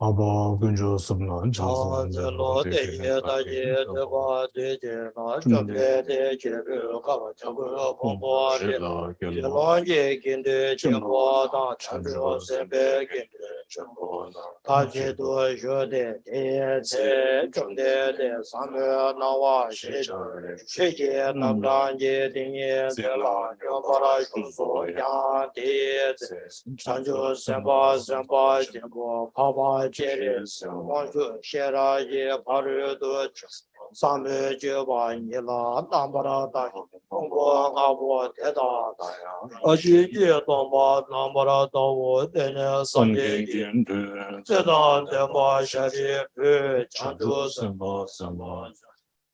아바 근저 섬난 자선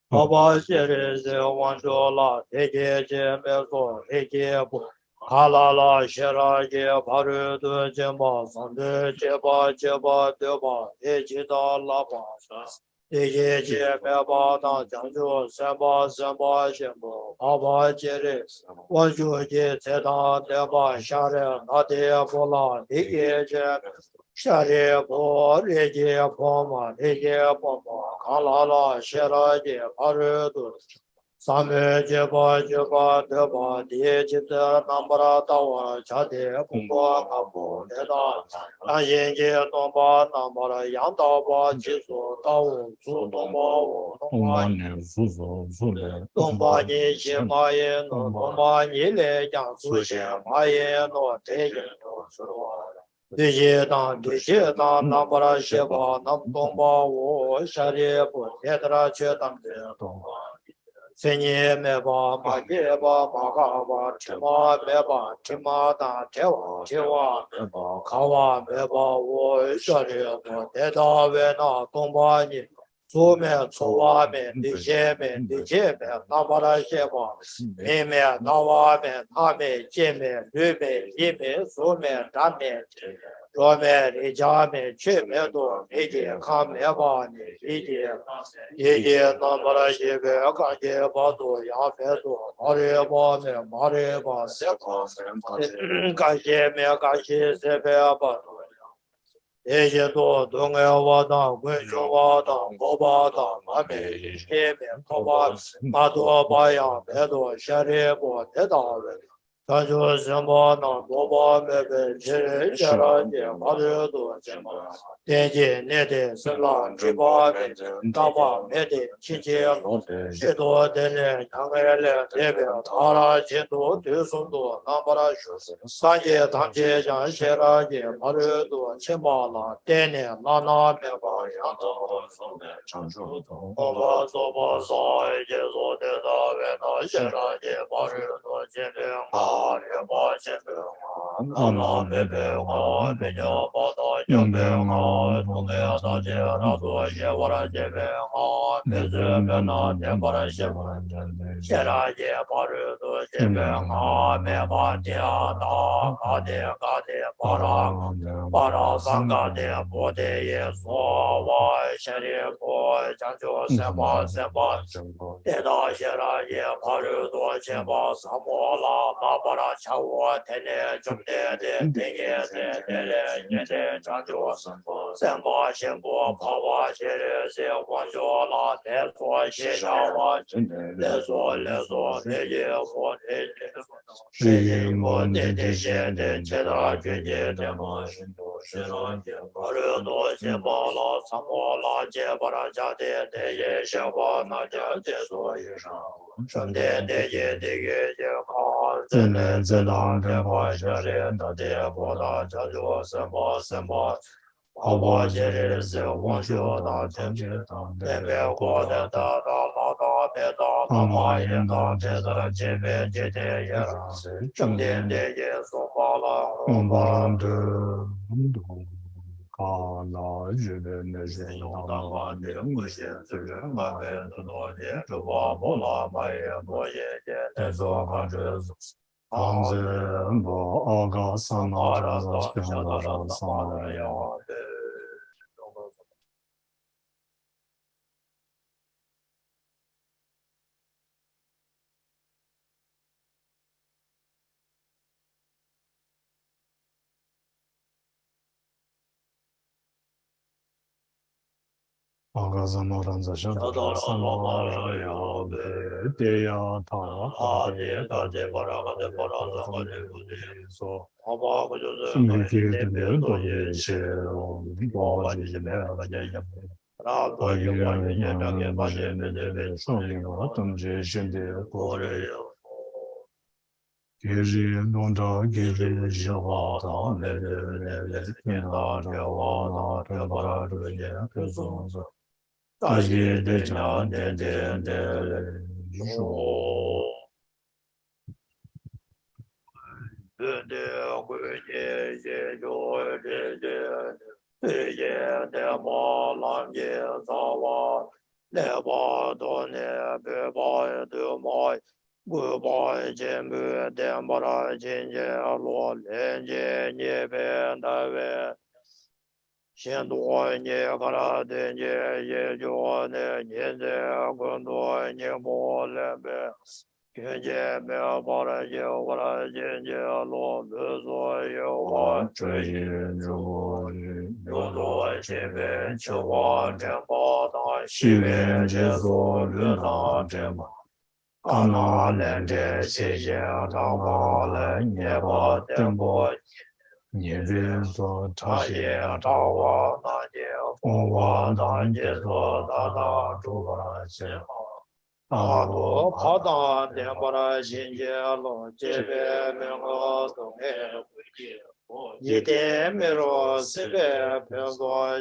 Baba Shere Wanjola, Ege Meso, Ege Kalala Shera Je Paru Du Jemba, Sande Jeba Jeba Deba, Ejida Lapa, Ege Meba Da Janjo, Samba Samba Jembo, Baba Shere, Wanjo Je Teda Deba Share, Nade Bola, Ege Share Po, Ege Poma, Ege Poma, Kalala Shera Je Paru Du. Same Jeba Jeba Deba De Jita Nambara Tawa Chade Pumba Kapo Deda Nayen Je Tomba Nambara Yang Taba Jiso Tao Su Tomba Tomba Tomba Ni Shema Ye No Tomba Ni Le Yang Su Shema Ye No Te Ye No Surwa Deje Dan Deje Dan Nambara Sheba Nam Tomba Wo Shari Po Tetra Che Tam De Tomba Senye meba, mageba, magaba, tima meba, tima da, tewa, tewa meba, kawa meba, wo shari mo, teta vena, tomba ni, su me, tsuwa me, dije me, nabara sheba, me me, nawa me, na me, je me, lu me, li me, su me, da me, Rome, Rijame, Chimedo, Nidi, Kamebani, Idi, Namara, Shibe, Kanye, Badu, Yapedo, Maribane, Mariba, Seko, Kashi, Mekashi, Sebe, Badu. Ejedo, Dongewada, Gunshuwada, Bobada, Mame, Shime, Koba, Madu, Baya, Bedo, Sharibo, Tedare. Tanju Sambana, Boba, Mebe, Jere, Sharanje, Madudu, Tenji, Nede, Sela, Triba, Dama, Mede, Chichi, Shido, Dene, Yangele, Debe, Tara, Jindu, Tusundu, Nambara, Sanje, Tanje, Jan, Sheraje, Madudu, Chimbala, Dene, Lana, Meba, Yanto, Chanchu, Oba, Soba, Sai, Jesu, Deda, Vena, Sheraje, Madudu, Jindu, Bara Chawa Tene Jumde Tenge Tene Chanjo Semba Shembo Pawa Shere Se Wanjo La Teso Shishawa Lezo Neye Fo Sheye Mo Nede Shede Cheda Juje Demo Shindo Shiro Aru No Shemba La Samo La Jebara Jade Deye Sheba Naja Teso Yishan Shunde Deye Dege Jeka Zene Zelang Deba Shere Dade Boda Jajo Semba Semba Haba Jere Se Wanshu Da Tenje Tam Debe Kode Da Da La Da Be Da Nama Yen Da Jeda Jebe Jede Yera Shunde Deye Soba La Umbaram De Kala Jebe Neje Dama Nirmushe Zure Mabe Doye Chuba Bola Baye Boye Tezo Kanjez Anze Bo Aga Sana Jaza Shanda Sana Ya Agazano Ranzashan Samara Dea Ta Ade Baraga de Baraza so Sumiki Doye Shero Baji Mera Giri Nonda Giri Java Mele Java Tabara Kazonza Taji Deja De Jo Goodbye, Jimmy, Dembara, Ginger, Lord, Lenje, Nebe, Dave, Shendoi, Negara, Denje, Yejo, Nende, Gondo, Nemo, Lebe, Genje, Melbara, Yovara, Ginger, Lord, Bezo, Yova, Train, Yodo, Jimmy, Chawa, Demba, Shiven, Jezo, Luna, Demba. Ana lende seje dama le nyeba tembo nyebe zo taje dawa naje owa danje zo dada duwa se ado pada dembara jinje lo jebe mengo songe yete mero sebe pengo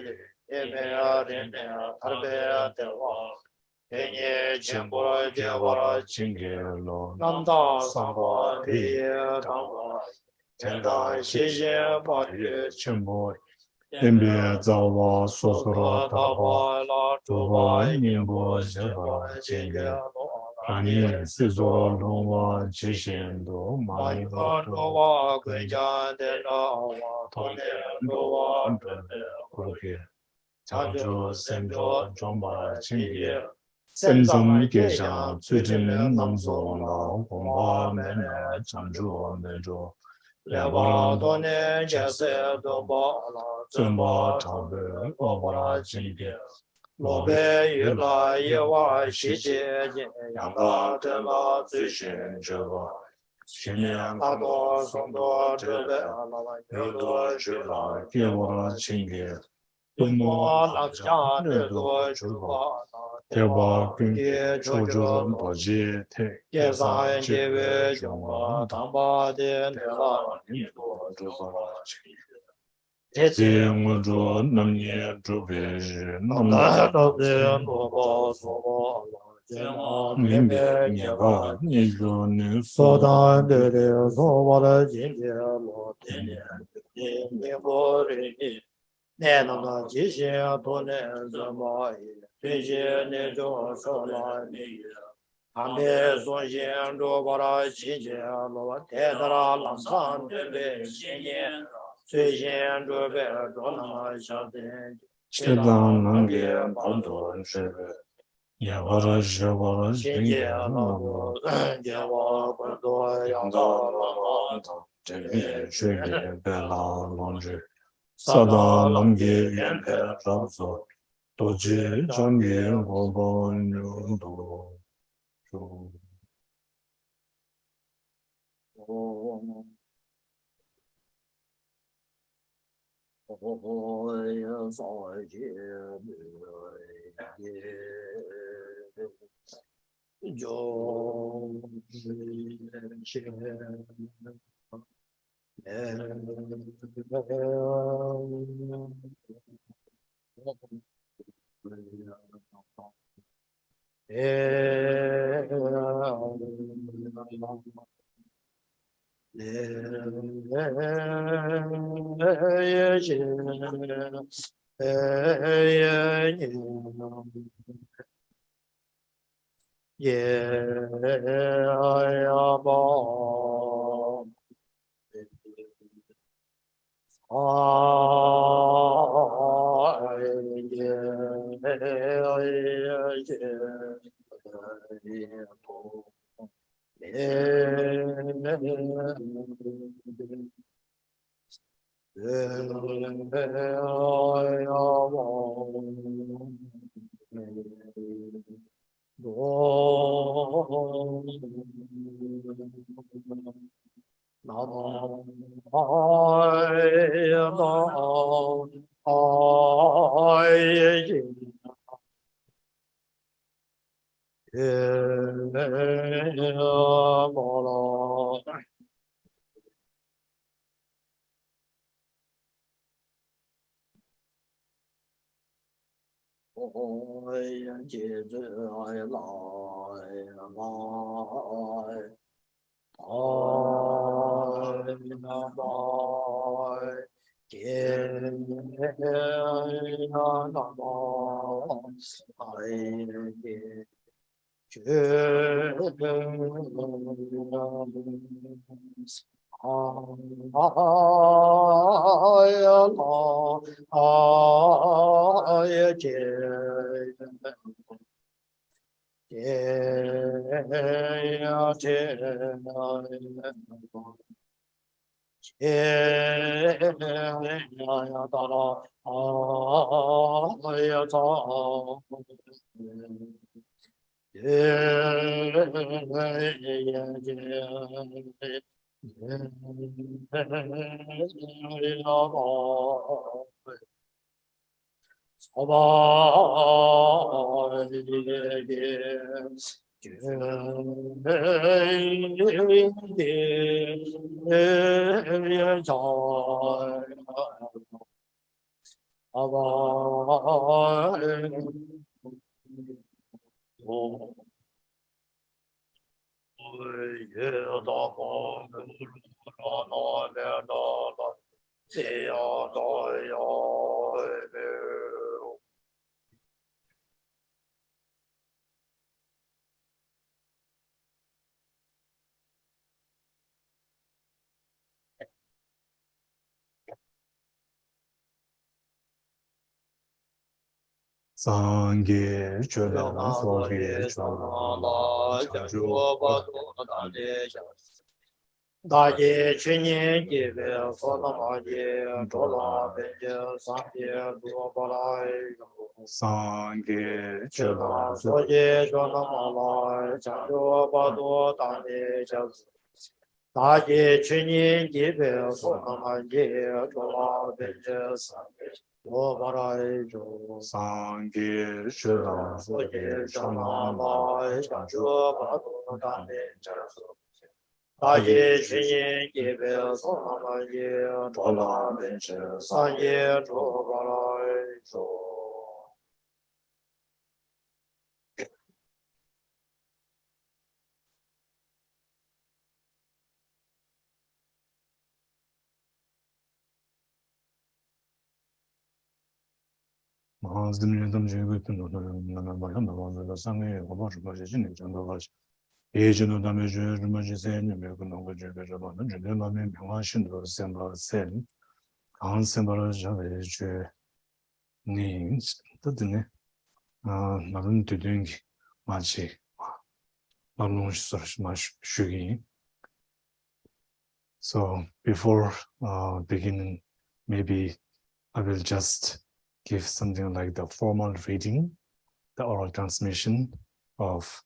yebe arene arbe tewa Enye Chembo Jevara Chingelo Nanda Samba Piye Damba Tenda Shije Bari Chembo Embe Zawa Sosura Taba Tuba Nimbo Jevara Chingelo 아니 스스로 너와 지신도 많이 너와 그자되나와 돈에 너와 그렇게 자주 생존 정말 진리에 생존 계장 최진은 남소나 공부하면 장주 내줘 레바 돈에 제세도 바라 전바 자들 어바라 진리 로베 유라 예와 시제 양가 tenpa zishin zhiva xinyan kado songdo zhive yudo zhiva yewa chingi tumo lakcha nido zhiva teba kungi chojo doji te kesa jive zhunga tamba de nela nido zhiva chingi tezi ngunzo namye zhive namda de noba soba Limbe nyeba nijo ni sodan dere soba de jinje lo tene nyebo rini nena na jishe tone zama yi tuje nejo sola ni ambe sonjen do bara jinje lo tedara lamsan debe shenye sujen do be dona shaden chedan nange bando shebe Yavara Javara Jaya Yava Kundo Yanga Jaya Shri Bella Longe Sada Lamge Yempe Ramso Doji Jangi Gogo Nyundo Sangye Chodan Soge Chodan Chanju Dhargye Chinyin Gibe Sonamaye Chola Benje Sangye Duobalai Sangye Chola Chodan Soje Chonamalai Chanjo Bado Dani Chas Dhargye Chinyin Gibe Sonamaye Chola Benje Sangye Duobalai Sangye Chodan Soje Soge Chonamalai Chonamalai Chanjo Bado Dani Chas Dhargye Chinyin Gibe Sonamaye Chola Benje Sangye Duobalai Mahazdim Jigutun Namabaya Sangi Obashi Jandavaj Agent damage Rumajisan American Lam Rim Nyam Sen Ensemble Javage Names Tadine Marun to doing Machi Malung Mash Shugi. So before beginning, maybe I will just give something like the formal reading, the oral transmission of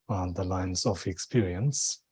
the lines of experience.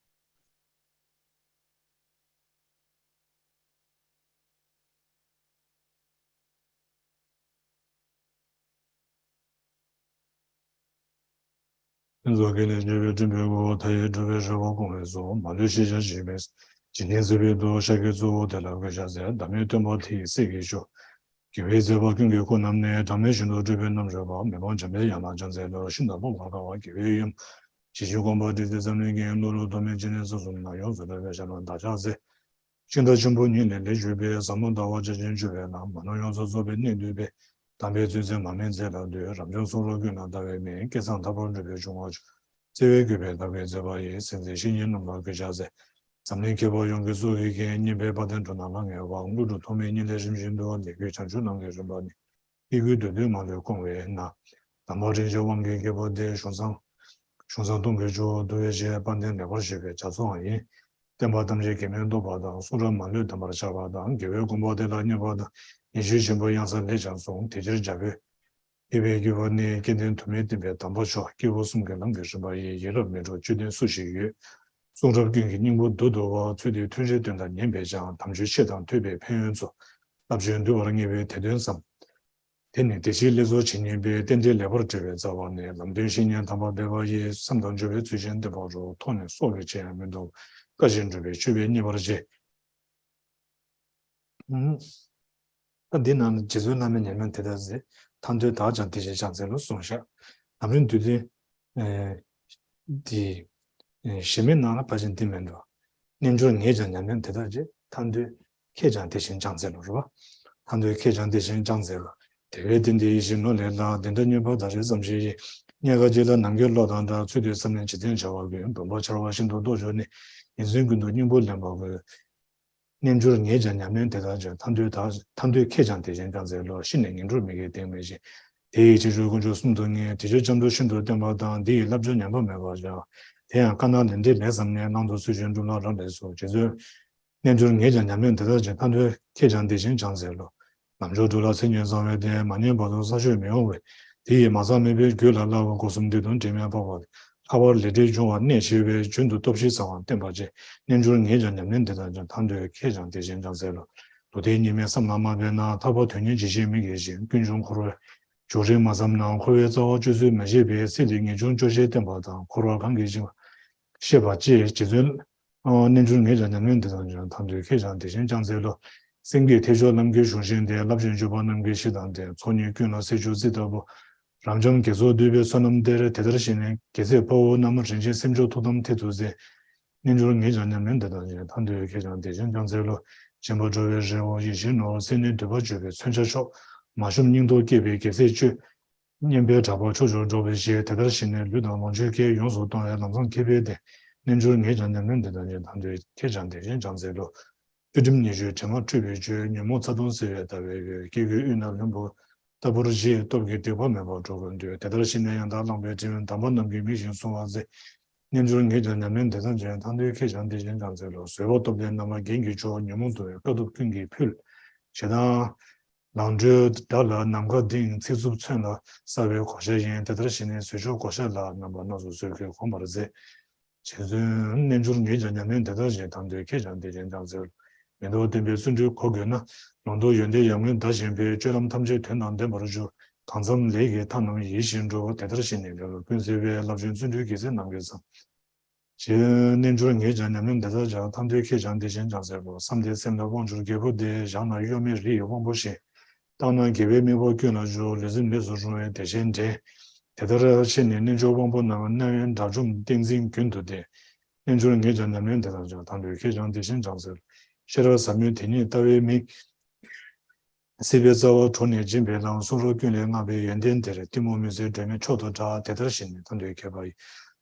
담배 주제 마음에 들어도 ram정 solo gyuna dawe me kesan tabon de jungwa 제외 급에 다베 제바의 센세션이 넘어 그자세 잠내 개보 연구소 이게 니베 받은 도나망에 왕루도 도메니 레짐진도 내게 자주는 게 좀바니 이거도 되만도 공외나 나머지 저 왕게 개보대 손상 동계조 도예제 반된 내버시게 자송하니 때마담제 개면도 받아 소런 만을 담아 잡아다 개외 공부되다니 받아 이주신보 양선 내장송 대절 잡에 이베 기본이 게된 투메드베 담보쇼 기보숨게 남겨서 바이 여러 메로 주된 수식이 송접경기 님보 도도와 최대 tun제된다 년배장 담주 시당 퇴배 편연소 남주연도 어랑예배 대된삼 대내 대실레소 진행배 덴제 레버트베 자원에 남대신년 담보배와의 삼동주배 주전대 보조 통의 소리 제하면도 가진주배 주변이 버지 근데는 지존하면 내면 대다지 단도 다전 대제 장세로 송샤 아무튼 뒤에 디 시민나나 빠진 뒤면도 년중 예전냐면 대다지 단도 개장 대신 장세로 봐 단도 개장 대신 장세로 대외된데 이신로 내가 된다니 보다지 점지 내가 제가 남겨놓다다 최대 3년 지된 저하고 뭐처럼 하신도 도전에 인생군도 님볼려고 년주를 예전냐면 대다죠 단도의 개장 대신 장세로 신의 년주 미게 되면지 대지주 군주 숨동에 대저점도 신도 때마다 네 납전 양반 매가죠 대한 간단한데 매삼년 난도 수준 좀 나라면서 제주 년주를 예전냐면 대다죠 단도의 개장 대신 장세로 남조도라 생년상에 대해 많이 받은 사실 매우에 뒤에 마사메비 교라라고 고슴되던 재미한 바와 하월 레디 중앙 내시베 준도 돕시 상황 때문에 년주는 예전에는 대단한 단도의 개장 대신 장세로 도대님의 삼남마베나 타보 되는 지심이 계신 군중코를 조제 마삼나 회에서 주수 매제베 실링이 중 조제 때마다 코로 관계지 시바지 지준 년주는 예전에는 대단한 단도의 개장 대신 장세로 생계 대조 남겨 중심대 납신 주반 남겨 시단대 손이 균어 세주지도 ramjang gezo dube sonam dere tedarashine geze po namu rinje semjo todam teduze ninjuru nge janyamen dedanje tandoye kejan dejen jangzelo jembo jowe rewo yishin no sene deba jowe sunchasho mashum ningdo gebe geze ju nyembe jabo chojo jowe shie tedarashine luda mongje ke yonso tonga namzang gebe de ninjuru nge janyamen dedanje tandoye kejan dejen jangzelo yudim niju jema jowe ju nyemo tsadon sewe dawe gege yuna lembo Taburuji, Togi, Deba, Mebo, Jogan, Tedershin, and Alam, Jim, Tamanam, Mission, Suaze, Ninjuring Gaden Nampar Gyalwai Ling, Geden Nampar Gyalwai Ling, Sebo Thubten Nama Gengi Cho, Nyamundo, Kodu Kungi Pul, Sheda, Langzhe, Dala, Namga Ding, Tizu Tsuna, Sabe, Koshe, Tedershin, Sujo, Koshela, Number Nozu, Suke, Homerze, Chizun, Ninjuring Gaden Nampar Gyalwai Ling, Geden Nampar Gyalwai Ling, Mendo Tembe Sunju Kogena, Londo Yende Yamin Dashinbe, Jelam Tamje Tenan Demarju, Tanzam Lege Tanam Yishinjo, Tedershin, Kunzebe, Lavin Sunju Gizen Namgesa. Ninjuring Gaden Nampar Gyalwai Ling, Geden Nampar Gyalwai Ling, Someday Sem the Bonjour Gebo de Jana Yomi Ri Womboshi, Dana Gebe Mibo Gunajo, Lizin Mesojo, Deshente, Tedershin, Ninjo Wombo Naman, Dajum Dingzing Kunto de. Ninjuring Gaden Nampar Gyalwai Ling, Geden Nampar Shera Samu Tini Tawe Mi Sibezawa Tony Jimbe Lang Suro Gunle Nabe Yenden Dere Timo Muse Demi Choto Ja Tedershin Tandu Kebai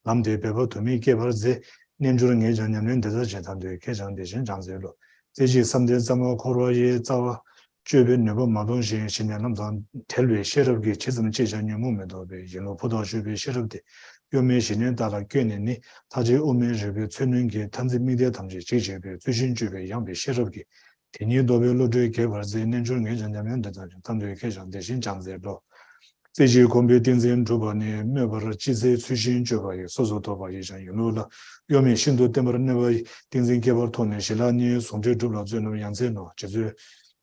Lamde Bebo to me Kebarze Ninjuring Gaden Nampar Gyalwai Ling Geden Nampar Gyalwai Ling Zeji Samde Zama Koro Ye Zawa Jube Nebo Madon Shin Shinyan Namzan Telwe Sherabgi Chism Chejan Yumumedobe Yeno Podo Jube Sherabde Yome Shinyan Dala Gwenini Taji Ume Jube Tsunungi Tanzi Media Tamji Jebe Zushin Jube Yambe Sherabgi Tini Dobe Lodwe Kebarze Ninjuring Gaden Nampar Tandu Kejan Deshin Janzelo Zeji Kombe Dinzen Jubani Mebar Chize Sushin Juba Sozo Toba Yishan Yunula Yome Shindo Temper Never Dinzen Kebar Tone Shilani Sonje Jubla Zeno Yanzeno Jesu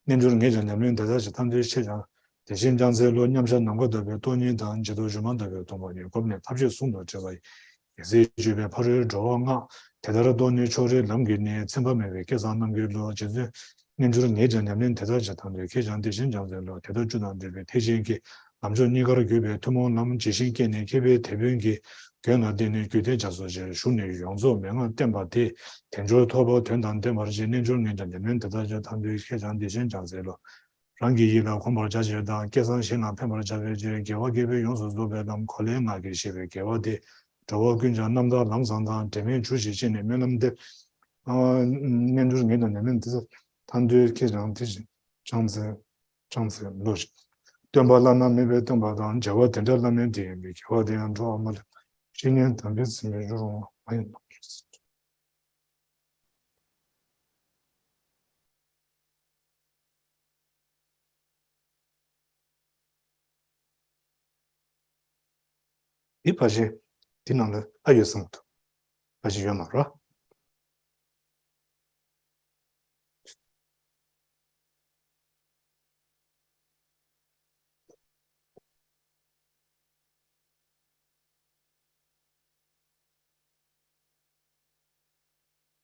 Ninjuring Gaden Nampar Tandu Chejan Deshin Janzelo Nyamshan Nangodabe Tony Dan Jedo Jumandabe Tomani Gomne Tabje Sundo Java Zeji Pari Joanga Tedara Doni Chore Lamgini Tsimbamewe Kezan Namgilo Jesu Ninjuring Gaden Nampar Tandu Kejan Deshin Janzelo Tedo Judan Debe Tejinki 남조 니가르 교배 투모 남 지신께네 개배 대변기 견화되는 교대 자소제 슈네 용조 명은 땜바티 텐조 토보 된단데 말지 내주는 된다면 대다자 단도 회장 대신 장세로 랑기이나 공부 자제다 계산신나 폐물 자베제 개와 개배 용소도 배담 콜레마게 시베 개와데 저와 근자 남다 남상다 대면 주시진에 면음데 내주는 된다면 대서 단도 회장 대신 장세 로지 Dumbalana maybe Dumbadan, Java Tenderlamen, Java Drama, Shinian Tambis, Major. Ipaje, Dinana, Ayusanto, Ajiyamara.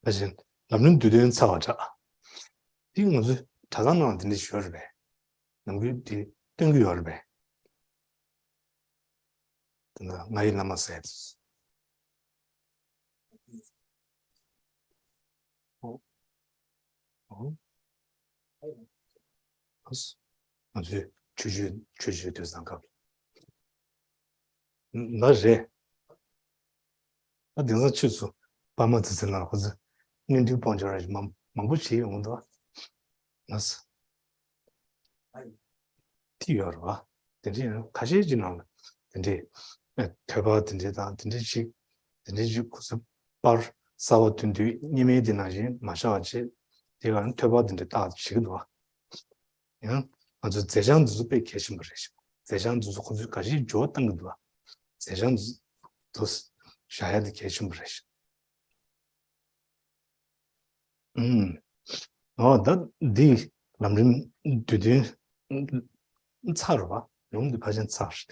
Ajin, Lamrim Duden Sawaja. Things Tazana in the Shurbe. Namgi Tengu Yorbe. Nai Lama says. Oh, Chuju to Zankap. Naje. I didn't choose Pamatsana was Nindu Ponjaraj Mambuchi on the Nas Tiorva. Then Kashijinal. And they Taba didn't she, then you could bar Sawa Tundu, Nime Dinajin, Mashachi, they are Taba in the Tad Chigua. And the Zejan to pay cash impression. Zejan to Kashi Jotangua. Zejan those Shahad cash impression. Oh, that the Lamrim to the Tsarva, long the pageant Sash.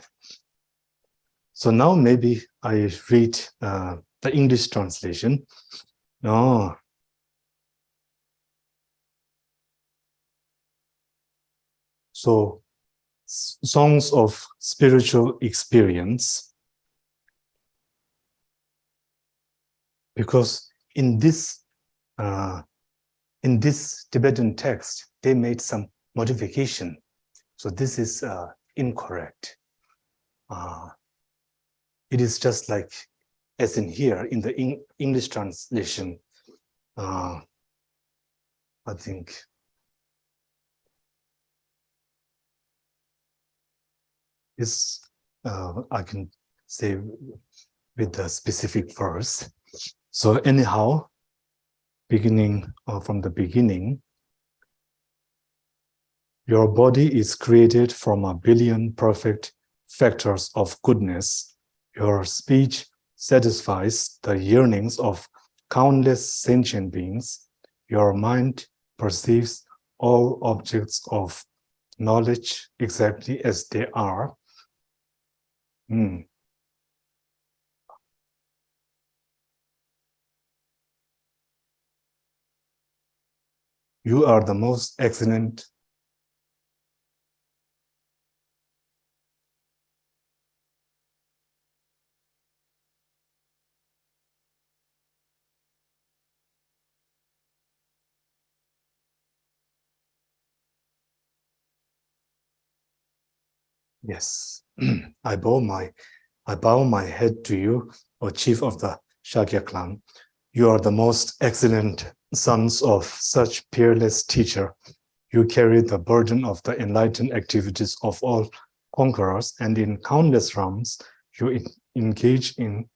So now maybe I read the English translation. Oh. So, songs of spiritual experience. Because in this Tibetan text, they made some modification. So this is incorrect. It is just like, as in here, in the English translation, I think This I can say with the specific verse. So anyhow, beginning from the beginning, your body is created from a billion perfect factors of goodness. Your speech satisfies the yearnings of countless sentient beings. Your mind perceives all objects of knowledge exactly as they are. You are the most excellent. Yes, I bow my head to you, O chief of the Shakya clan. You are the most excellent sons of such peerless teacher. You carry the burden of the enlightened activities of all conquerors, and in countless realms, you engage in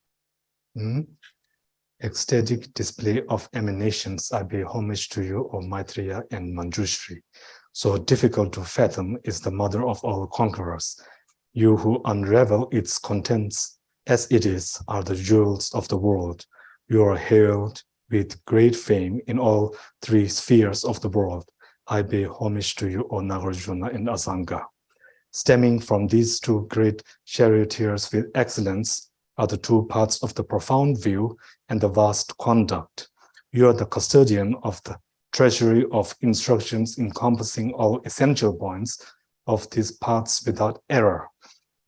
ecstatic display of emanations. I pay homage to you, O Maitreya and Manjushri. So difficult to fathom is the mother of all conquerors. You who unravel its contents as it is are the jewels of the world. You are hailed with great fame in all three spheres of the world. I pay homage to you, O Nagarjuna and Asanga. Stemming from these two great charioteers with excellence are the two parts of the profound view and the vast conduct. You are the custodian of the treasury of instructions encompassing all essential points of these paths without error.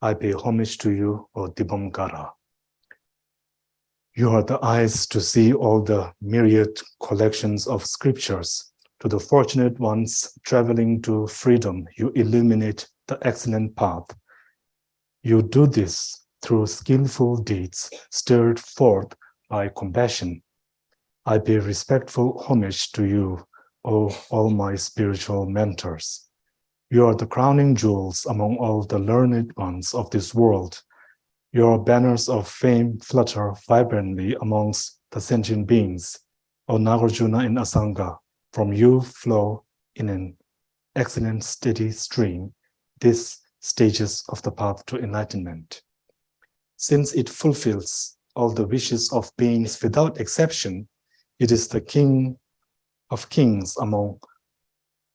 I pay homage to you, O Dibamkara. You are the eyes to see all the myriad collections of scriptures. To the fortunate ones traveling to freedom, you illuminate the excellent path. You do this through skillful deeds stirred forth by compassion. I pay respectful homage to you, O all my spiritual mentors. You are the crowning jewels among all the learned ones of this world. Your banners of fame flutter vibrantly amongst the sentient beings. O Nagarjuna and Asanga, from you flow in an excellent steady stream these stages of the path to enlightenment. Since it fulfills all the wishes of beings without exception, it is the king of kings among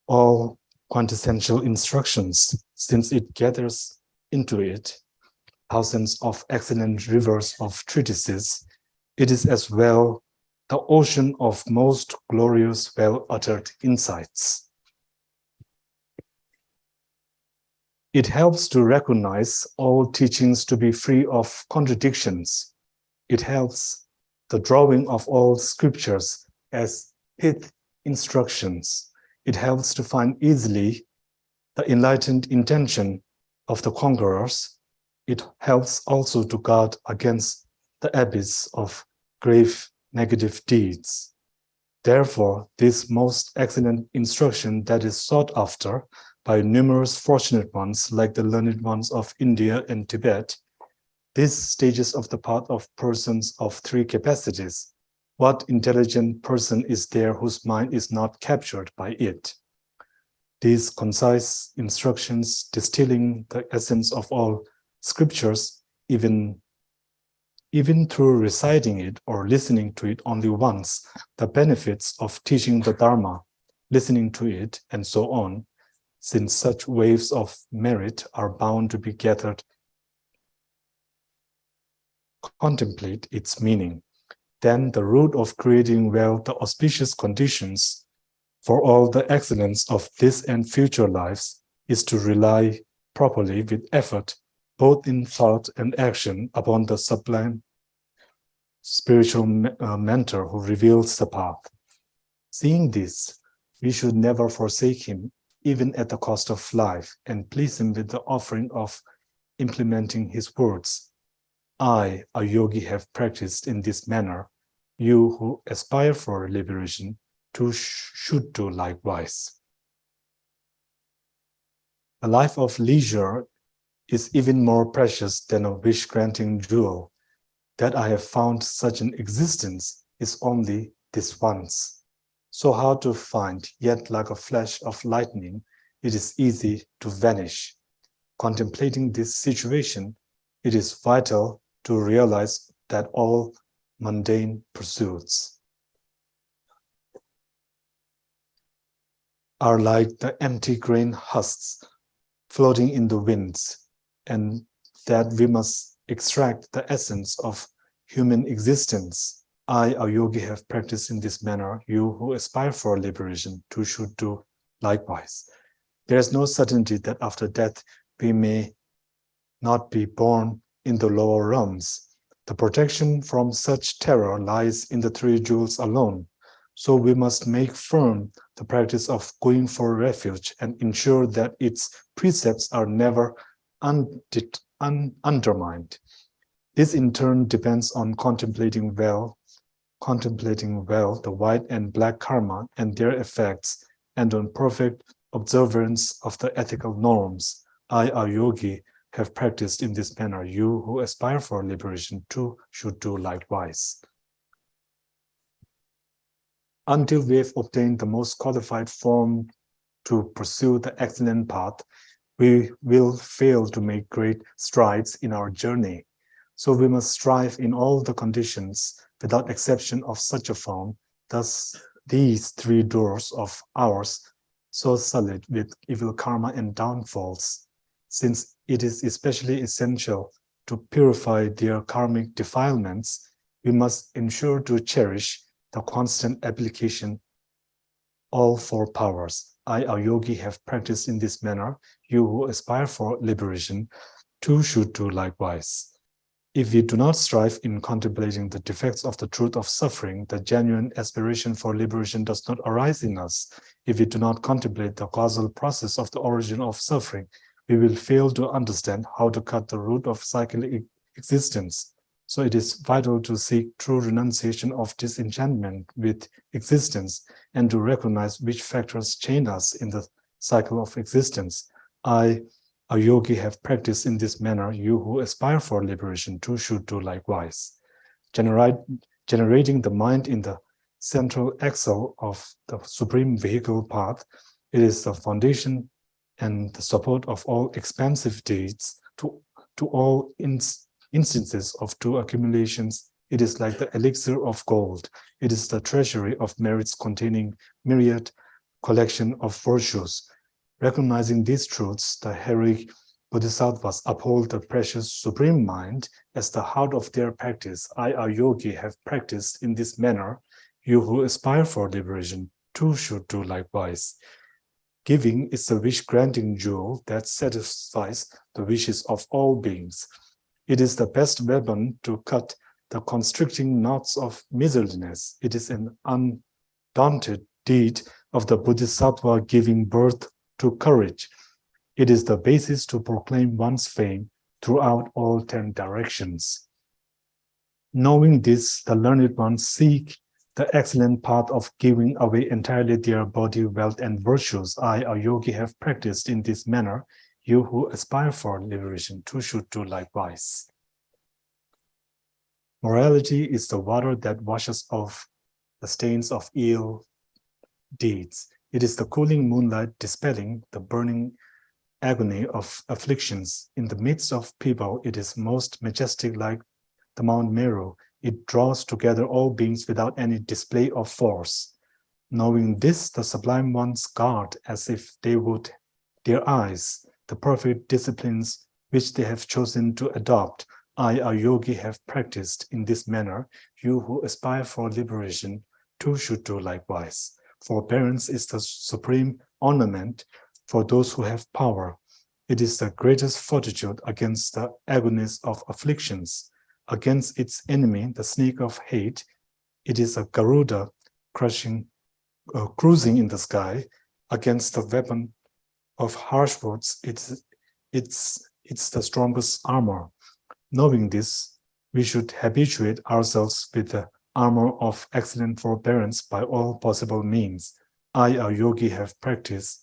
all quintessential instructions, since it gathers into it thousands of excellent rivers of treatises. It is as well the ocean of most glorious, well-uttered insights. It helps to recognize all teachings to be free of contradictions. It helps the drawing of all scriptures as pith instructions. It helps to find easily the enlightened intention of the conquerors. It helps also to guard against the abyss of grave negative deeds. Therefore, this most excellent instruction that is sought after by numerous fortunate ones like the learned ones of India and Tibet, these stages of the path of persons of three capacities. What intelligent person is there whose mind is not captured by it? These concise instructions distilling the essence of all scriptures, even through reciting it or listening to it only once, the benefits of teaching the Dharma, listening to it, and so on, since such waves of merit are bound to be gathered, contemplate its meaning. Then the root of creating well the auspicious conditions for all the excellence of this and future lives is to rely properly with effort, both in thought and action, upon the sublime spiritual mentor who reveals the path. Seeing this, we should never forsake him, even at the cost of life, and please him with the offering of implementing his words. I, a yogi, have practiced in this manner. You who aspire for liberation too should do likewise. A life of leisure is even more precious than a wish-granting jewel. That I have found such an existence is only this once. So hard to find, yet like a flash of lightning, it is easy to vanish. Contemplating this situation, it is vital to realize that all mundane pursuits are like the empty grain husks floating in the winds, and that we must extract the essence of human existence. I, a yogi, have practiced in this manner. You who aspire for liberation too should do likewise. There is no certainty that after death we may not be born in the lower realms. The protection from such terror lies in the three jewels alone. So we must make firm the practice of going for refuge and ensure that its precepts are never undermined. This in turn depends on contemplating well the white and black karma and their effects, and on perfect observance of the ethical norms. I, a yogi, have practiced in this manner. You who aspire for liberation too should do likewise. Until we have obtained the most qualified form to pursue the excellent path, we will fail to make great strides in our journey. So we must strive in all the conditions without exception of such a form. Thus, these three doors of ours, so solid with evil karma and downfalls, since it is especially essential to purify their karmic defilements, we must ensure to cherish the constant application all four powers. I, a yogi, have practiced in this manner. You who aspire for liberation too should do likewise. If we do not strive in contemplating the defects of the truth of suffering, the genuine aspiration for liberation does not arise in us. If we do not contemplate the causal process of the origin of suffering, we will fail to understand how to cut the root of cyclic existence. So it is vital to seek true renunciation of disenchantment with existence and to recognize which factors chain us in the cycle of existence. I, a yogi, have practiced in this manner. You who aspire for liberation too should do likewise. Generating the mind in the central axle of the supreme vehicle path, it is the foundation and the support of all expansive deeds to all instances of true accumulations. It is like the elixir of gold. It is the treasury of merits containing myriad collection of virtues. Recognizing these truths, the heroic bodhisattvas uphold the precious supreme mind as the heart of their practice. I, a yogi, have practiced in this manner. You who aspire for liberation too should do likewise. Giving is the wish-granting jewel that satisfies the wishes of all beings. It is the best weapon to cut the constricting knots of miserliness. It is an undaunted deed of the bodhisattva giving birth to courage. It is the basis to proclaim one's fame throughout all 10 directions. Knowing this, the learned ones seek the excellent path of giving away entirely their body, wealth, and virtues. I, a yogi, have practiced in this manner. You who aspire for liberation too should do likewise. Morality is the water that washes off the stains of ill deeds. It is the cooling moonlight dispelling the burning agony of afflictions. In the midst of people, it is most majestic, like the Mount Meru. It draws together all beings without any display of force. Knowing this, the sublime ones guard as if they would their eyes the perfect disciplines which they have chosen to adopt. I, a yogi, have practiced in this manner. You who aspire for liberation too should do likewise. Forbearance is the supreme ornament for those who have power. It is the greatest fortitude against the agonies of afflictions. Against its enemy, the snake of hate, it is a Garuda cruising in the sky. Against the weapon of harsh words, it's the strongest armor. Knowing this, we should habituate ourselves with the armor of excellent forbearance by all possible means. I, a yogi, have practiced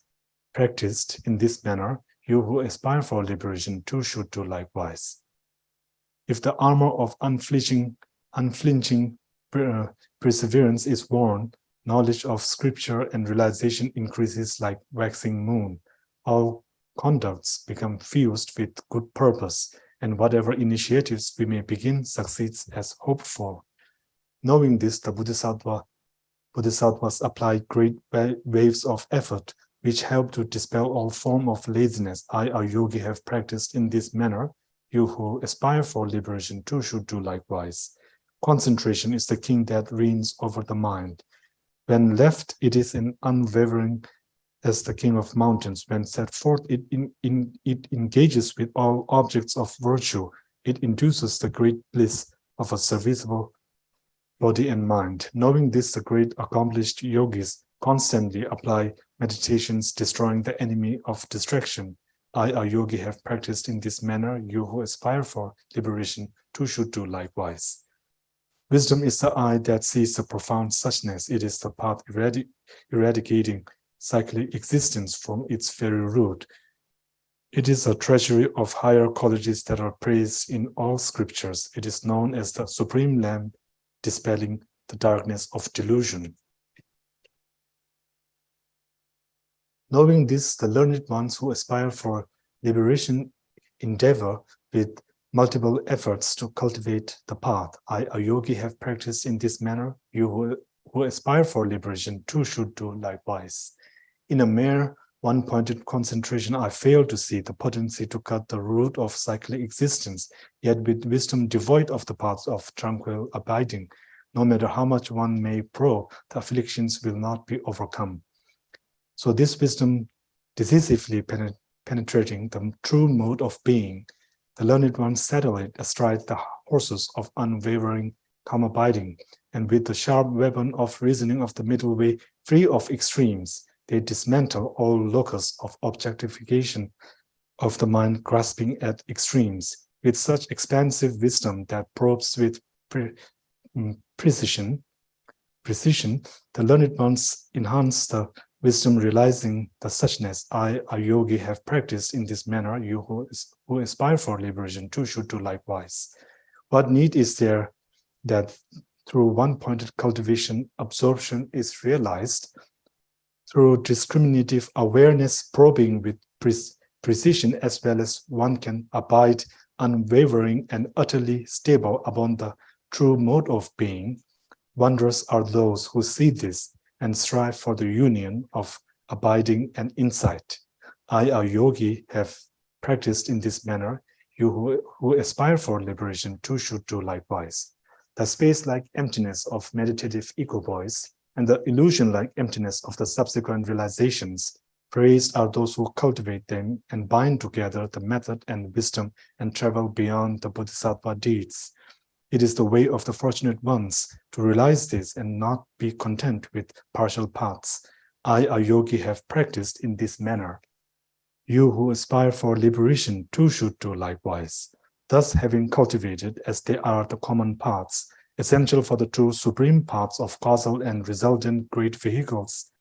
in this manner. you who aspire for liberation too should do likewise. If the armor of unflinching perseverance is worn, knowledge of scripture and realization increases like waxing moon. All conducts become fused with good purpose, and whatever initiatives we may begin succeeds as hoped for. Knowing this, the Bodhisattvas applied great waves of effort, which help to dispel all form of laziness. I, a yogi, have practiced in this manner. You who aspire for liberation too should do likewise. Concentration is the king that reigns over the mind. When left, it is an unwavering as the king of mountains. When set forth, it engages with all objects of virtue. It induces the great bliss of a serviceable body and mind. Knowing this, the great accomplished yogis constantly apply meditations, destroying the enemy of distraction. I, a yogi, have practiced in this manner. You who aspire for liberation too should do likewise. Wisdom is the eye that sees the profound suchness. It is the path eradicating cyclic existence from its very root. It is a treasury of higher qualities that are praised in all scriptures. It is known as the supreme lamp, dispelling the darkness of delusion. Knowing this, the learned ones who aspire for liberation endeavor with multiple efforts to cultivate the path. I, a yogi, have practiced in this manner. You who aspire for liberation too should do likewise. In a mere one-pointed concentration, I fail to see the potency to cut the root of cyclic existence, yet with wisdom devoid of the paths of tranquil abiding, no matter how much one may probe, the afflictions will not be overcome. So this wisdom decisively penetrating the true mode of being, the learned ones settle it astride the horses of unwavering calm abiding, and with the sharp weapon of reasoning of the middle way, free of extremes, they dismantle all locus of objectification of the mind grasping at extremes. With such expansive wisdom that probes with precision, the learned ones enhance the wisdom realizing the suchness. I, a yogi, have practiced in this manner. You who aspire for liberation too should do likewise. What need is there that through one-pointed cultivation, absorption is realized? Through discriminative awareness, probing with precision, as well as one can abide unwavering and utterly stable upon the true mode of being. Wondrous are those who see this and strive for the union of abiding and insight. I, a yogi, have practiced in this manner. You who aspire for liberation too should do likewise. The space-like emptiness of meditative equipoise and the illusion-like emptiness of the subsequent realizations, praised are those who cultivate them and bind together the method and wisdom and travel beyond the bodhisattva deeds. It is the way of the fortunate ones to realize this and not be content with partial paths. I, a yogi, have practiced in this manner. You who aspire for liberation too should do likewise. Thus, having cultivated, as they are the common paths, essential for the two supreme paths of causal and resultant great vehicles,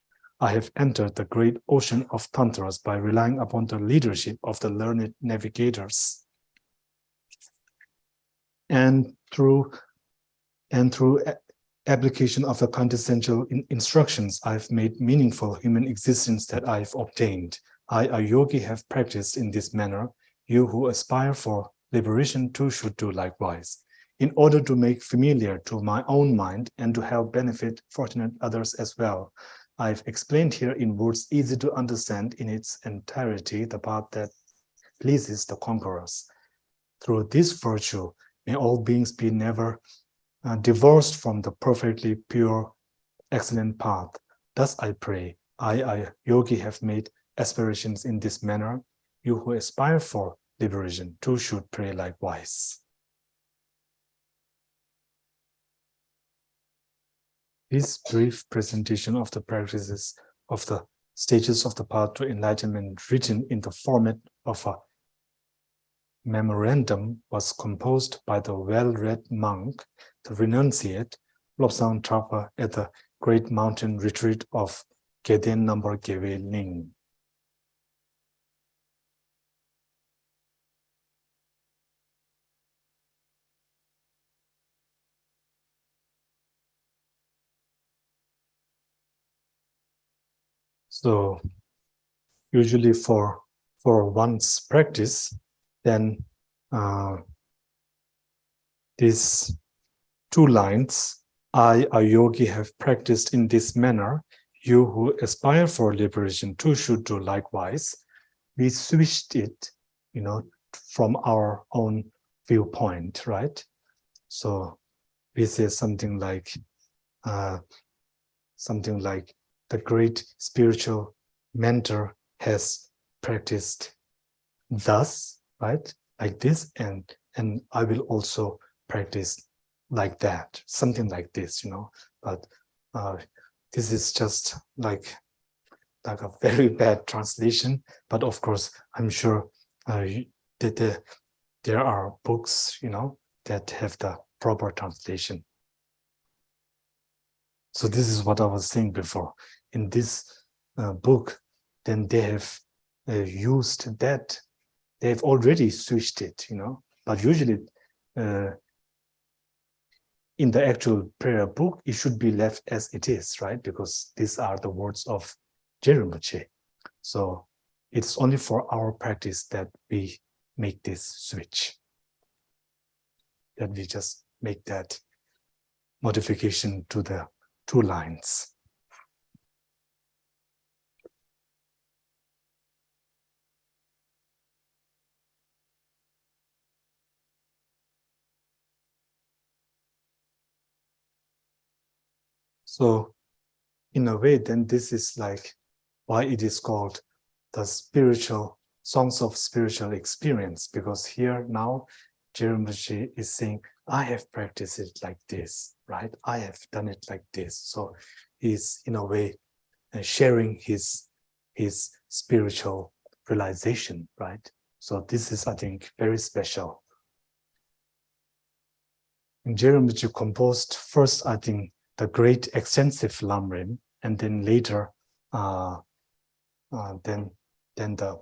I have entered the great ocean of tantras by relying upon the leadership of the learned navigators. And through application of the quintessential instructions, I've made meaningful human existence that I've obtained. I, a yogi, have practiced in this manner. You who aspire for liberation too should do likewise. In order to make familiar to my own mind and to help benefit fortunate others as well, I've explained here in words easy to understand in its entirety the path that pleases the conquerors. Through this virtue, may all beings be never divorced from the perfectly pure, excellent path. Thus I pray. I, a yogi, have made aspirations in this manner. You who aspire for liberation too should pray likewise. This brief presentation of the practices of the stages of the path to enlightenment, written in the format of a memorandum, was composed by the well-read monk, the renunciate, Lobsang Drakpa, at the great mountain retreat of Geden Nampar Gyalwai Ling. So usually for one's practice, then these two lines, I, a yogi, have practiced in this manner. You who aspire for liberation too should do likewise. We switched it, from our own viewpoint, right? So we say something like the great spiritual mentor has practiced thus, right? Like this, and I will also practice like that, something like this, But this is just like a very bad translation. But of course, I'm sure that there are books, that have the proper translation. So this is what I was saying before. In this book, then they have used that. They've already switched it, But usually, in the actual prayer book, it should be left as it is, right? Because these are the words of Geshé Rinpoche. So it's only for our practice that we make this switch, that we just make that modification to the two lines. So in a way, then this is like why it is called the spiritual songs of spiritual experience, because here now Geshé Rinpoche is saying, I have practiced it like this, right? I have done it like this. So he's in a way sharing his spiritual realization, right? So this is, I think, very special. And Geshé Rinpoche composed first, I think, the great extensive Lamrim, and then later, then the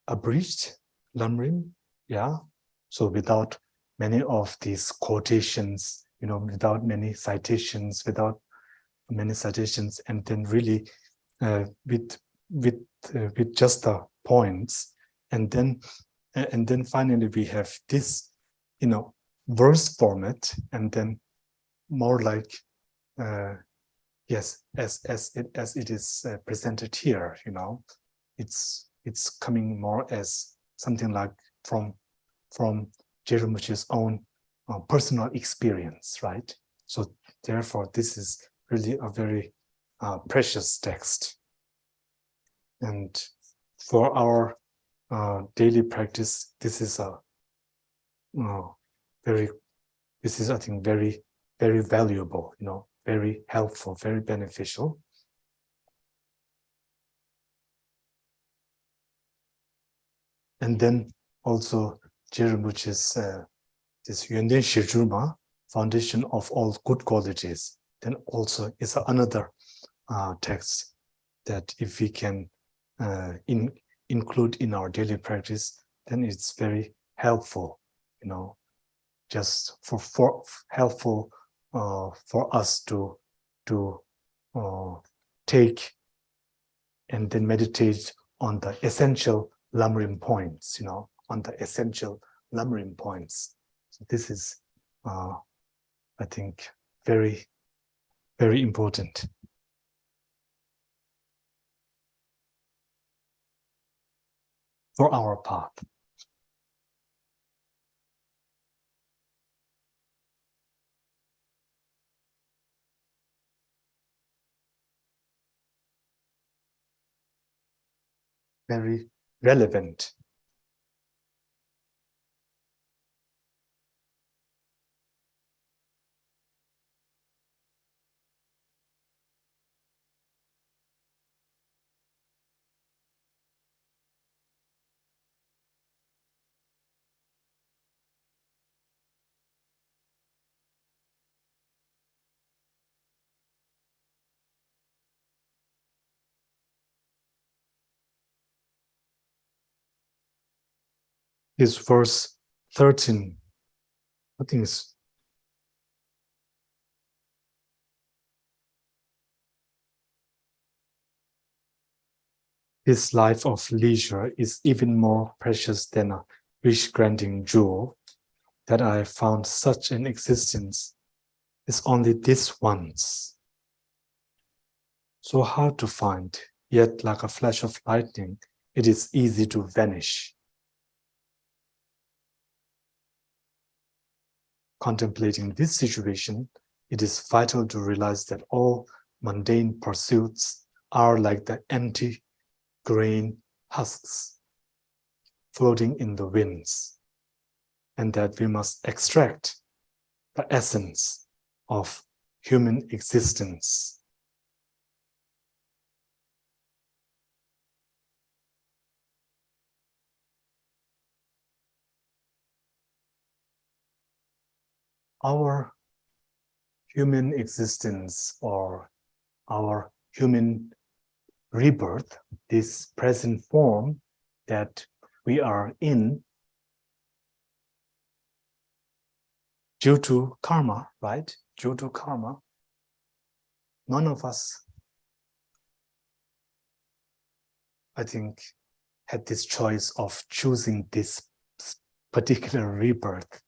abridged Lamrim, yeah. So without many of these quotations, without many citations, and then really with just the points, and then finally we have this, verse format, and then more like yes, as it is presented here, it's coming more as something like from Geshé Rinpoche's own personal experience, right? So therefore, this is really a very precious text. And for our daily practice, this is I think, very, very valuable, very helpful, very beneficial. And then also Geshé Rinpoche's this Yuanden Shizhuma, foundation of all good qualities, then also is another text that if we can include in our daily practice, then it's very helpful, just for helpful for us to take and then meditate on the essential Lamrim points, on the essential Lamrim points. So this is, I think, very, very important. For our path. Very relevant. Is verse 13. I think it's This life of leisure is even more precious than a wish-granting jewel, that I found such an existence is only this once. So hard to find, yet like a flash of lightning, it is easy to vanish. Contemplating this situation, it is vital to realize that all mundane pursuits are like the empty grain husks floating in the winds, and that we must extract the essence of human existence. Our human existence, or our human rebirth, this present form that we are in, due to karma, right? Due to karma, none of us, I think, had this choice of choosing this particular rebirth.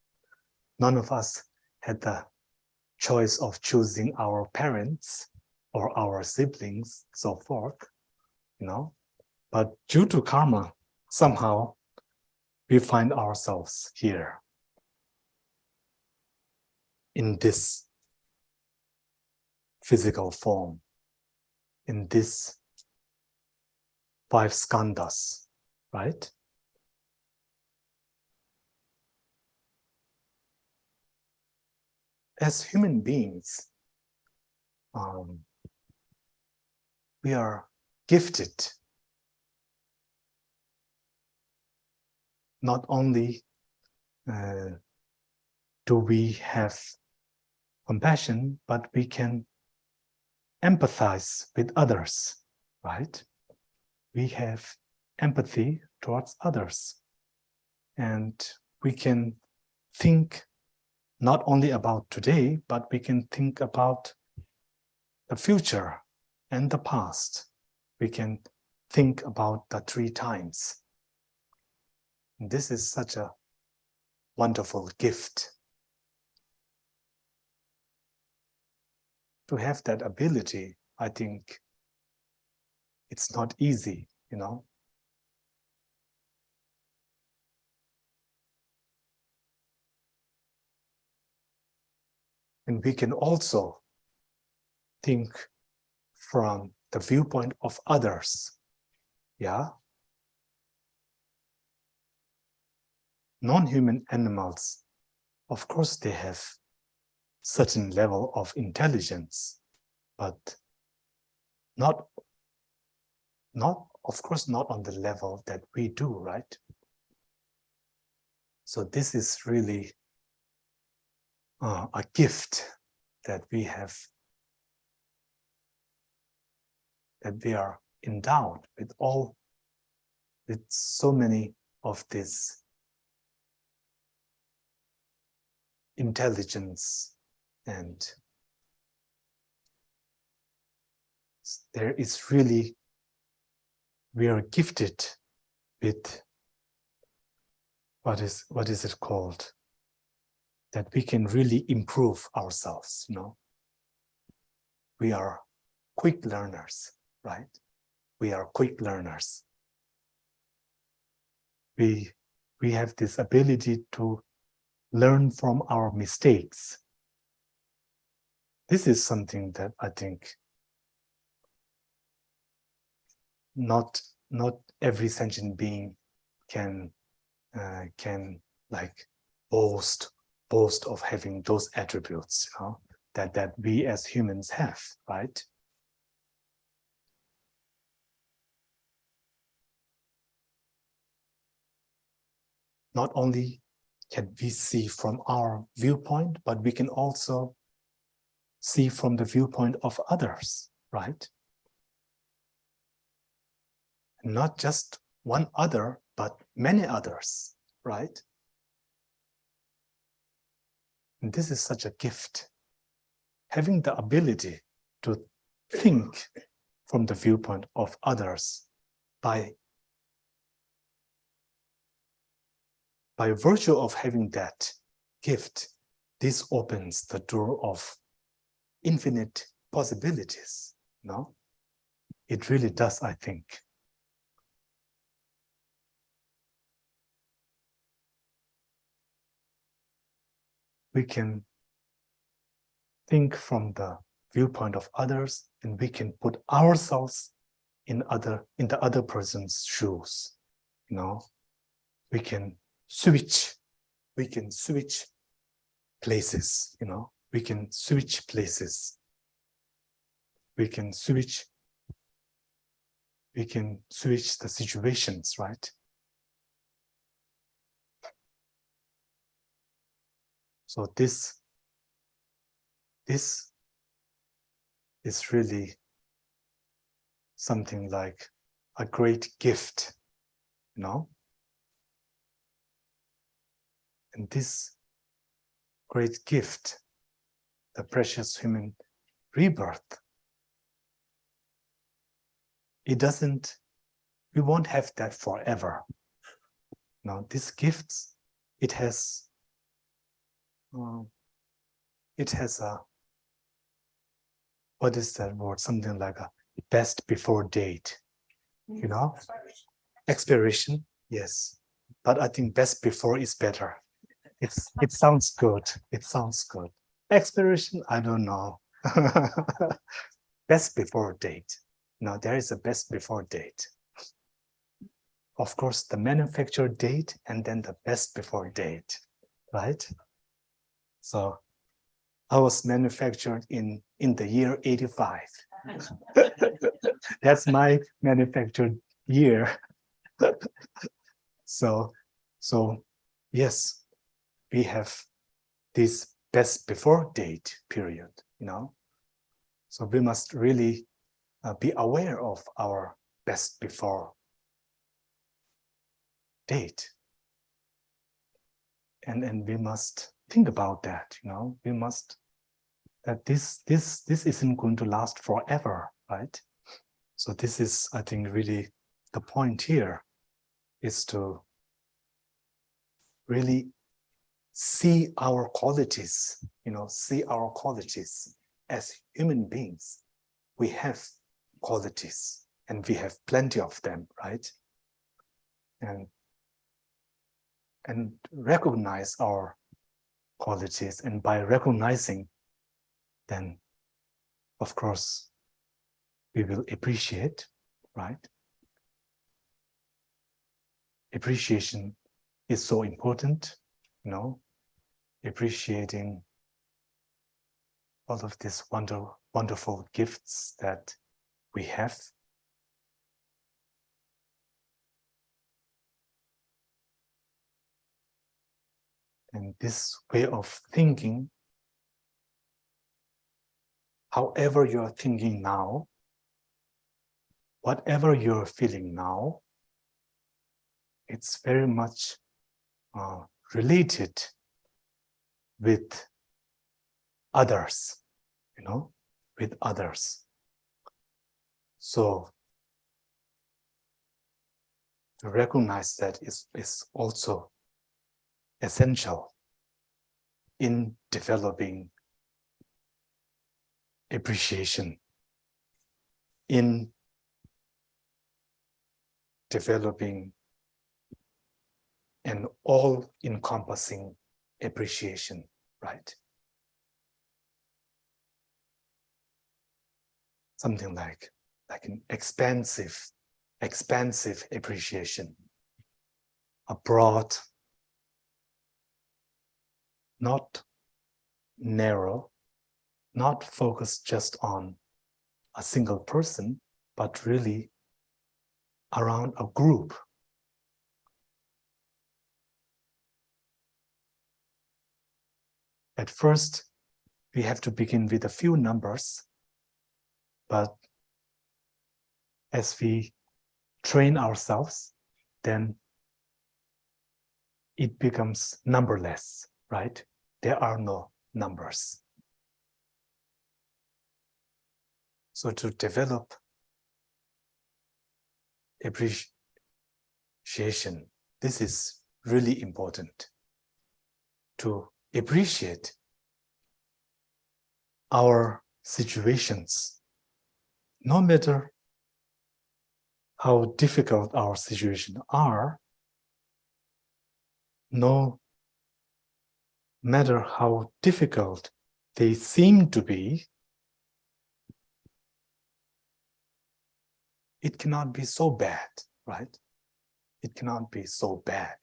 None of us had the choice of choosing our parents or our siblings, so forth, you know. But due to karma, somehow we find ourselves here in this physical form, in this 5 skandhas, right? As human beings, we are gifted. Not only do we have compassion, but we can empathize with others, right? We have empathy towards others. And we can think not only about today, but we can think about the future and the past. We can think about the 3 times. And this is such a wonderful gift. To have that ability, I think it's not easy, you know. And we can also think from the viewpoint of others. Yeah? Non-human animals, of course, they have certain level of intelligence, but of course, not on the level that we do, right? So this is really a gift that we have, that we are endowed with so many of this intelligence, and there is really, we are gifted with what is it called? That we can really improve ourselves, you know. We are quick learners, right? We are quick learners. We have this ability to learn from our mistakes. This is something that I think not every sentient being can like boast of having those attributes, you know, that we as humans have, right? Not only can we see from our viewpoint, but we can also see from the viewpoint of others, right? Not just one other, but many others, right? And this is such a gift. Having the ability to think from the viewpoint of others by virtue of having that gift, this opens the door of infinite possibilities. No? It really does, I think. We can think from the viewpoint of others, and we can put ourselves in the other person's shoes. You know, we can switch places. You know, we can switch places. We can switch the situations, right? So this is really something like a great gift, you know? And this great gift, the precious human rebirth, we won't have that forever. Now, these gifts, it has a, what is that word? Something like a best before date, you know? Expiration, yes. But I think best before is better. It sounds good. It sounds good. Expiration, I don't know. Best before date. No, there is a best before date. Of course, the manufacture date and then the best before date, right? So I was manufactured in the year 85. That's my manufactured year. So yes, we have this best before date period, you know. So we must really be aware of our best before date. And we must think about that, you know. We must, that this isn't going to last forever, right? So this is, I think, really the point here, is to really see our qualities, you know, see our qualities as human beings. We have qualities and we have plenty of them, right? And recognize our qualities, and by recognizing, then of course we will appreciate, right? Appreciation is so important, you know, appreciating all of these wonderful gifts that we have. And this way of thinking, however you're thinking now, whatever you're feeling now, it's very much related with others, you know, with others. So to recognize that is also essential in developing appreciation, in developing an all-encompassing appreciation, right? Something like an expansive appreciation, a broad, not narrow, not focused just on a single person, but really around a group. At first, we have to begin with a few numbers, but as we train ourselves, then it becomes numberless, right? There are no numbers. So to develop appreciation. This is really important, to appreciate our situations, no matter how difficult our situations are, no matter how difficult they seem to be, it cannot be so bad, right? It cannot be so bad.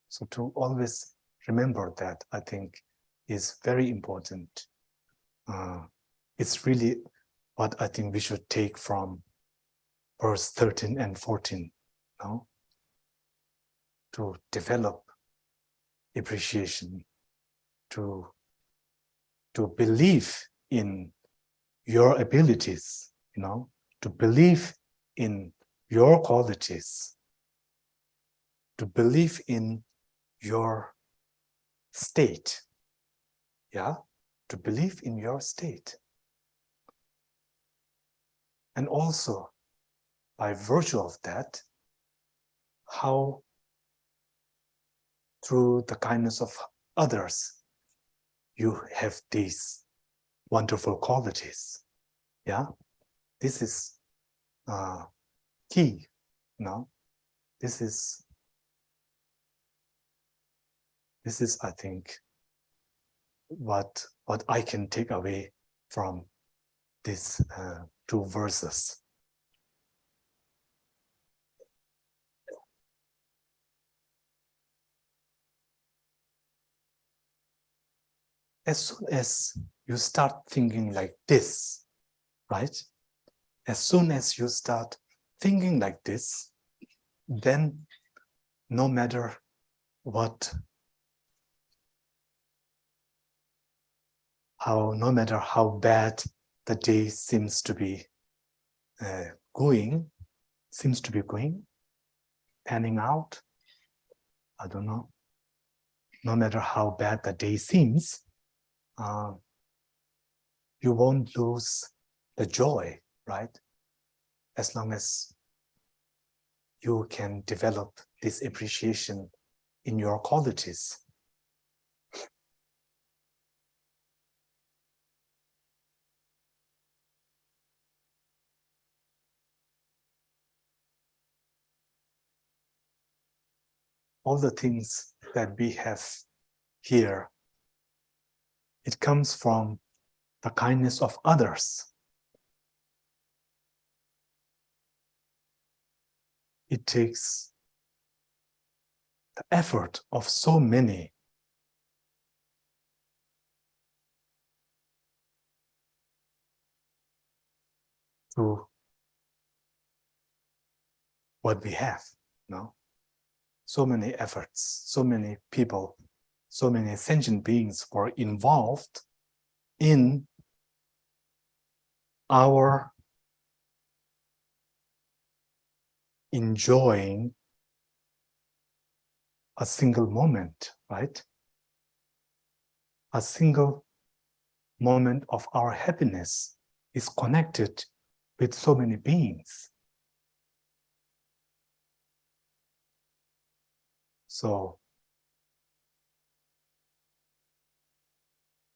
So to always remember that, I think, is very important. It's really what I think we should take from verse 13 and 14, no? To develop appreciation, to believe in your abilities, to believe in your qualities, to believe in your state, to believe in your state. And also, by virtue of that, how through the kindness of others, you have these wonderful qualities. This is key. This is, I think, what I can take away from these two verses. As soon as you start thinking like this, right? As soon as you start thinking like this, then no matter how bad the day seems to be going, panning out, I don't know, no matter how bad the day seems, you won't lose the joy, right? As long as you can develop this appreciation in your qualities. All the things that we have here, it comes from the kindness of others. It takes the effort of so many to what we have, So many efforts, so many people, so many sentient beings were involved in our enjoying a single moment, right? A single moment of our happiness is connected with so many beings. So,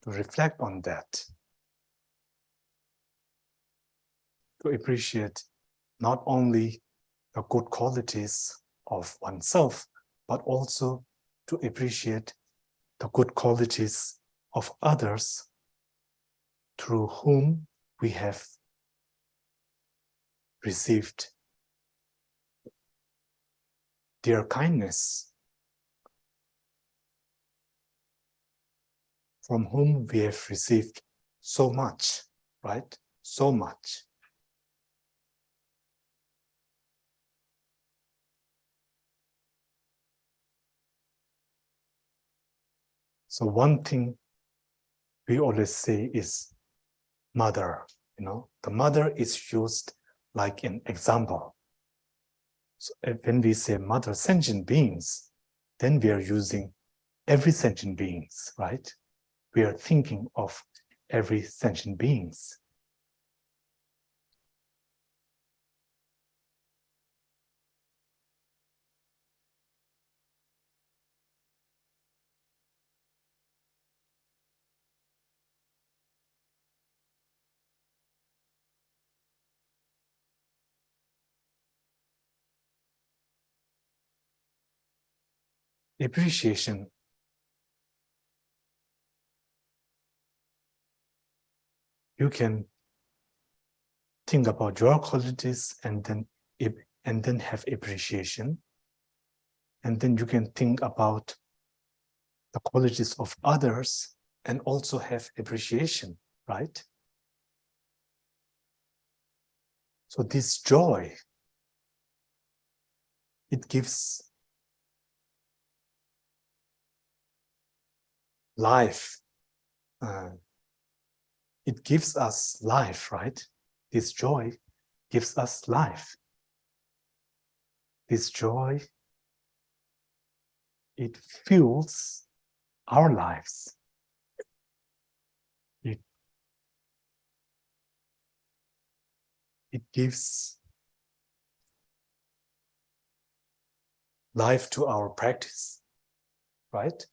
to reflect on that, to appreciate not only the good qualities of oneself, but also to appreciate the good qualities of others through whom we have received their kindness, from whom we have received so much, right? So much. So one thing we always say is mother, the mother is used like an example. So when we say mother sentient beings, then we are using every sentient beings, right? We are thinking of every sentient beings. appreciation you can think about your qualities and then have appreciation, and then you can think about the qualities of others and also have appreciation, right? So this joy, it gives life. It gives us life, right? This joy gives us life. This joy, it fuels our lives. It gives life to our practice, right?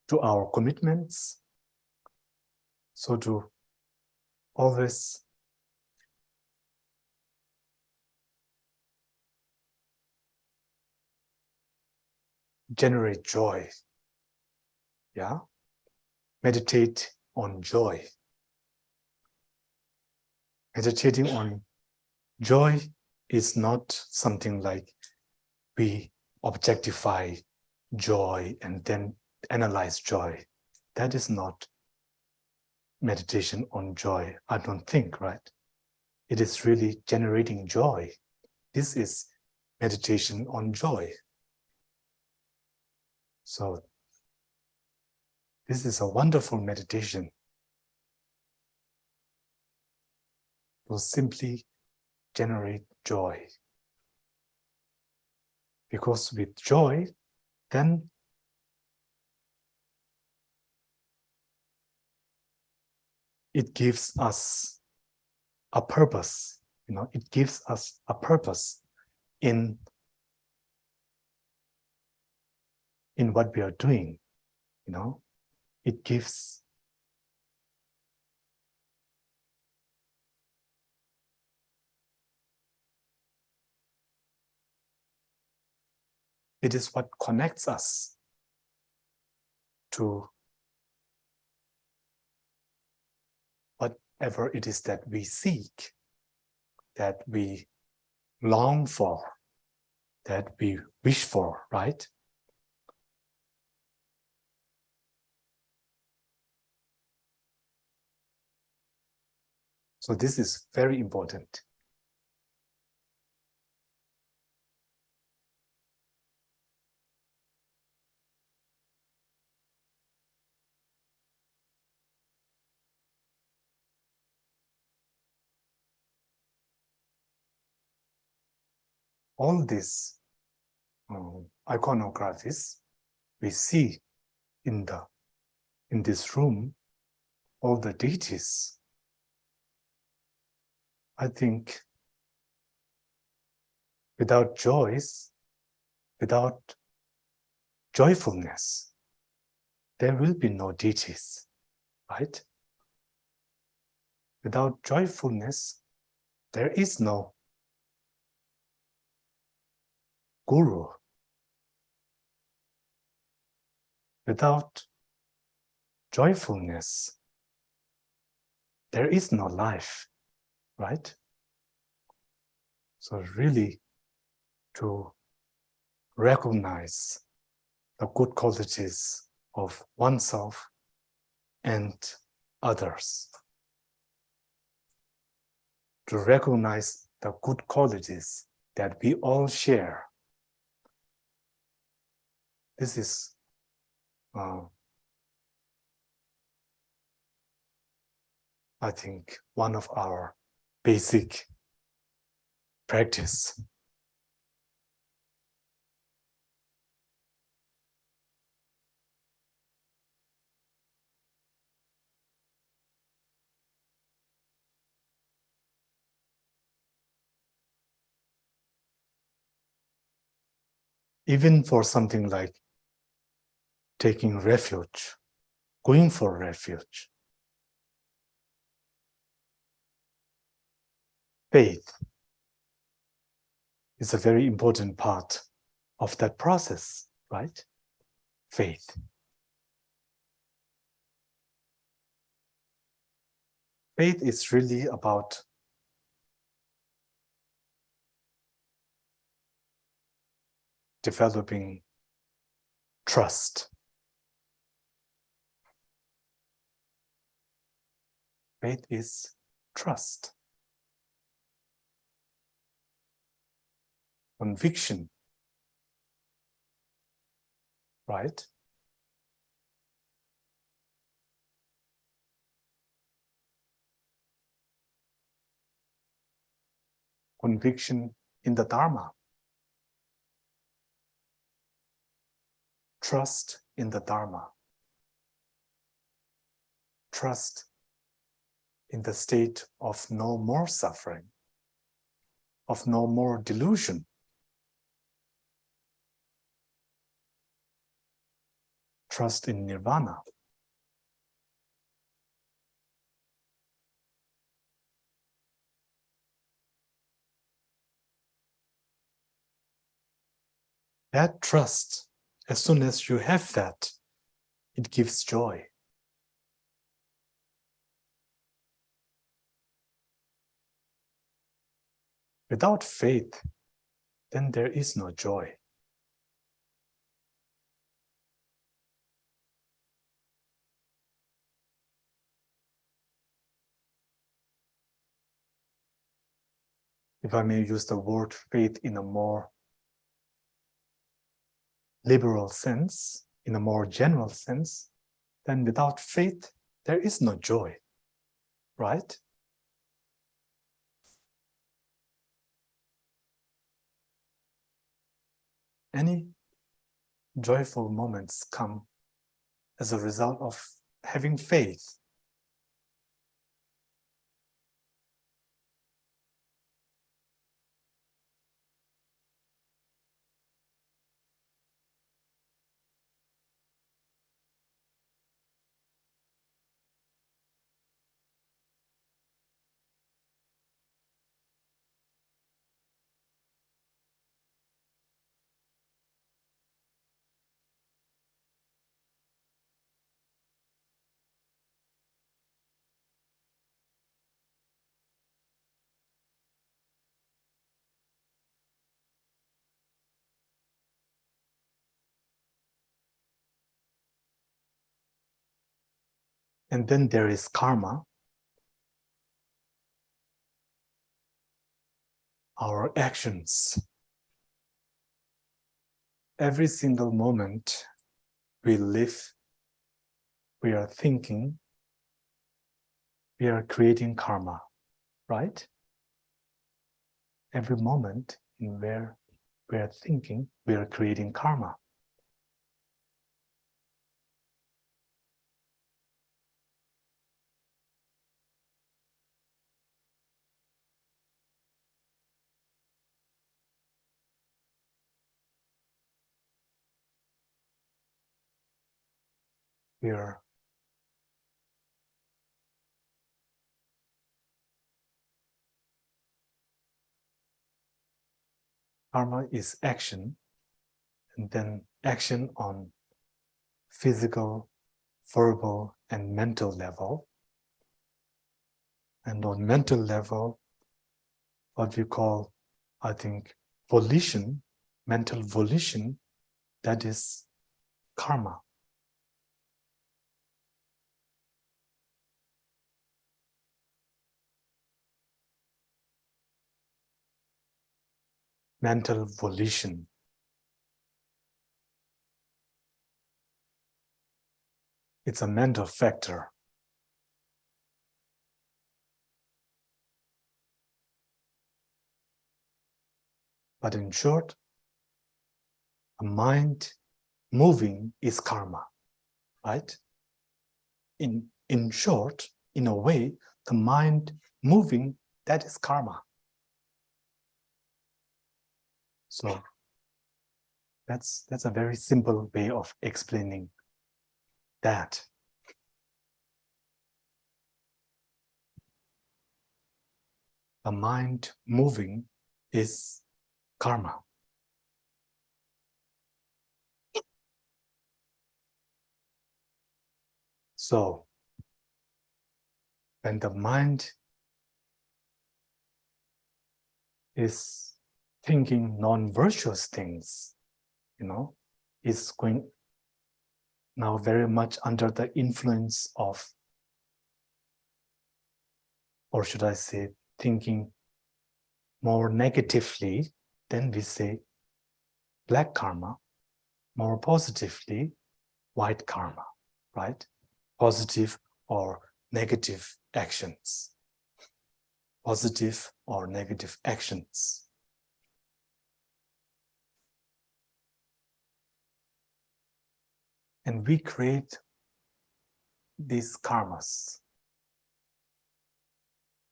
To our commitments. So to always generate joy. Yeah? Meditate on joy. Meditating on joy is not something like we objectify joy and then analyze joy. That is not meditation on joy, I don't think, right? It is really generating joy. This is meditation on joy. So this is a wonderful meditation to simply generate joy. Because with joy, then it gives us a purpose. It gives us a purpose in what we are doing. It gives it is what connects us to whatever it is that we seek, that we long for, that we wish for, right? So this is very important. All these iconographies we see in this room, all the deities, I think without joys, without joyfulness, there will be no deities, right? Without joyfulness, there is no guru. Without joyfulness, there is no life, right? So really to recognize the good qualities of oneself and others. To recognize the good qualities that we all share. This is I think one of our basic practice. Even for something like taking refuge, going for refuge, faith is a very important part of that process, right? faith. Faith is really about developing trust. Faith is trust. Conviction, right? Conviction in the Dharma. Trust in the Dharma. Trust in the state of no more suffering, of no more delusion. Trust in Nirvana. That trust, as soon as you have that, it gives joy. Without faith, then there is no joy. If I may use the word faith in a more liberal sense, in a more general sense, then without faith, there is no joy, right? Any joyful moments come as a result of having faith. And then there is karma, our actions. Every single moment we live, we are thinking, we are creating karma, right? Every moment in where we are thinking, we are creating karma. We are karma is action, and then action on physical, verbal, and mental level. And on mental level, what we call, I think, volition, mental volition, that is karma. Mental volition. It's a mental factor. But in short, a mind moving is karma, right? In short, in a way, the mind moving, that is karma. So that's a very simple way of explaining that. A mind moving is karma. So, when the mind is thinking non-virtuous things, is going now very much under the influence of, or should I say, thinking more negatively, then we say black karma, more positively, white karma, right? Positive or negative actions. Positive or negative actions. And we create these karmas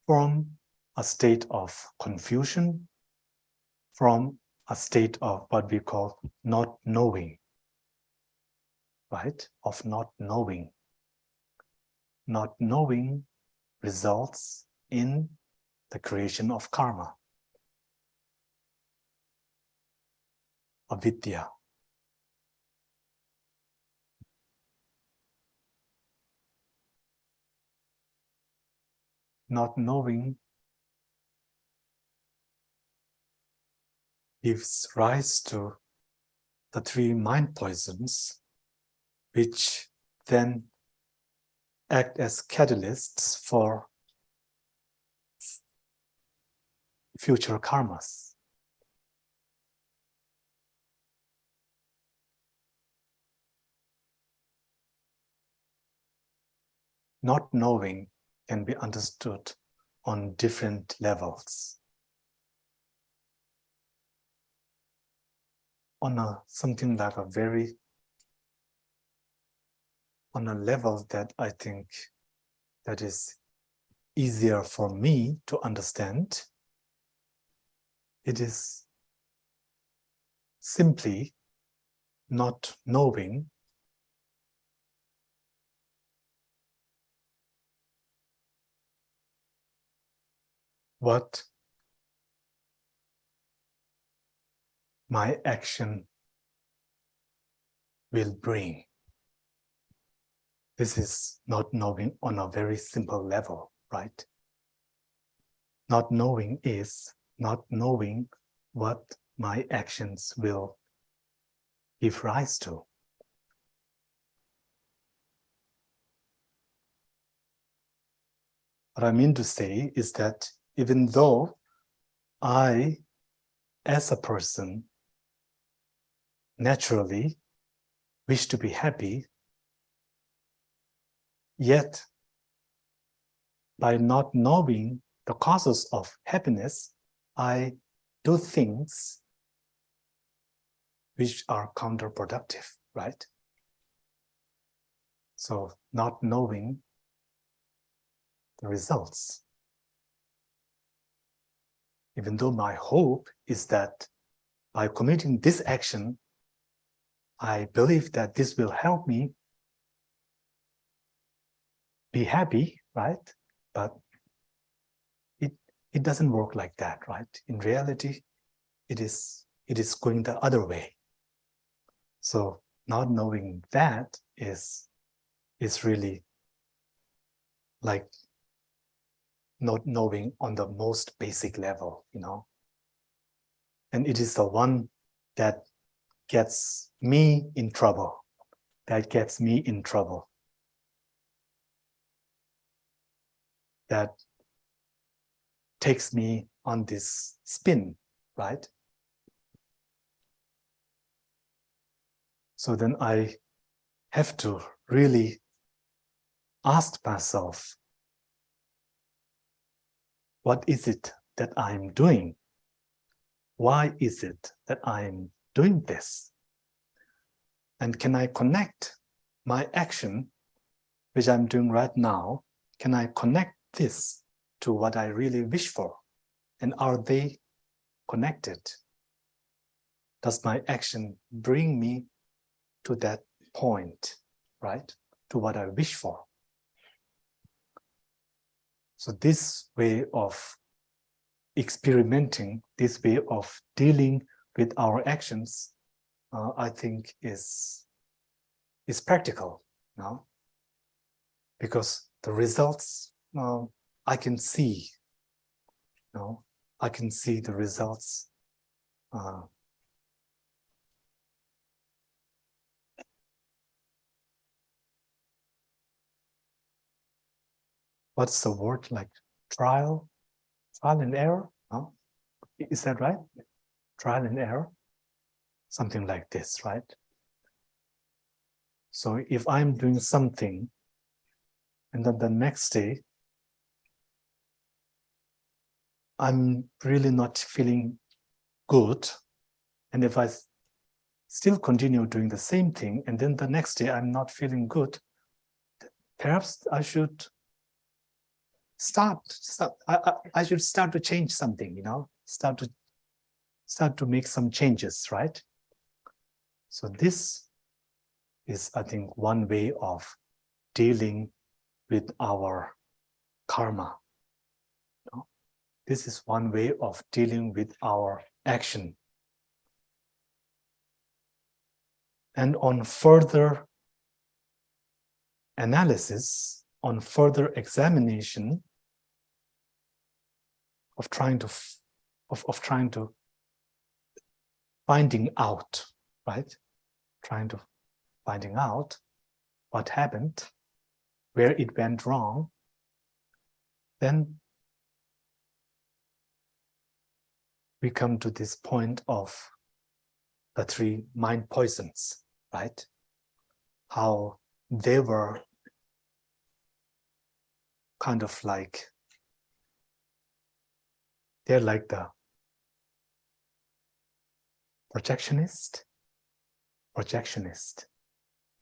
from a state of confusion, from a state of what we call not knowing, right? Of not knowing. Not knowing results in the creation of karma, avidya. Not knowing gives rise to the three mind poisons, which then act as catalysts for future karmas. Not knowing can be understood on different levels. On a level that I think that is easier for me to understand, it is simply not knowing what my action will bring. This is not knowing on a very simple level, right? Not knowing is not knowing what my actions will give rise to. What I mean to say is that even though I, as a person, naturally wish to be happy, yet by not knowing the causes of happiness, I do things which are counterproductive, right? So not knowing the results. Even though my hope is that by committing this action, I believe that this will help me be happy, right? But it doesn't work like that, right? In reality, it is going the other way. So not knowing that is really like not knowing on the most basic level, And it is the one that gets me in trouble. That gets me in trouble. That takes me on this spin, right? So then I have to really ask myself, what is it that I'm doing? Why is it that I'm doing this? And can I connect my action, which I'm doing right now, can I connect this to what I really wish for? And are they connected? Does my action bring me to that point, right? To what I wish for? So this way of experimenting, this way of dealing with our actions, I think is practical now. because the results I can see. I can see the results. What's the word, like trial and error? No? Is that right? Trial and error? Something like this, right? So if I'm doing something and then the next day I'm really not feeling good, and if I still continue doing the same thing and then the next day I'm not feeling good, perhaps I should I should start to change something, start to make some changes, right? So this is, I think, one way of dealing with our karma. This is one way of dealing with our action. And on further analysis, on further examination of trying to finding out, right? Trying to finding out what happened, where it went wrong, then we come to this point of the 3 mind poisons, right? How they were kind of like, they're like the projectionist,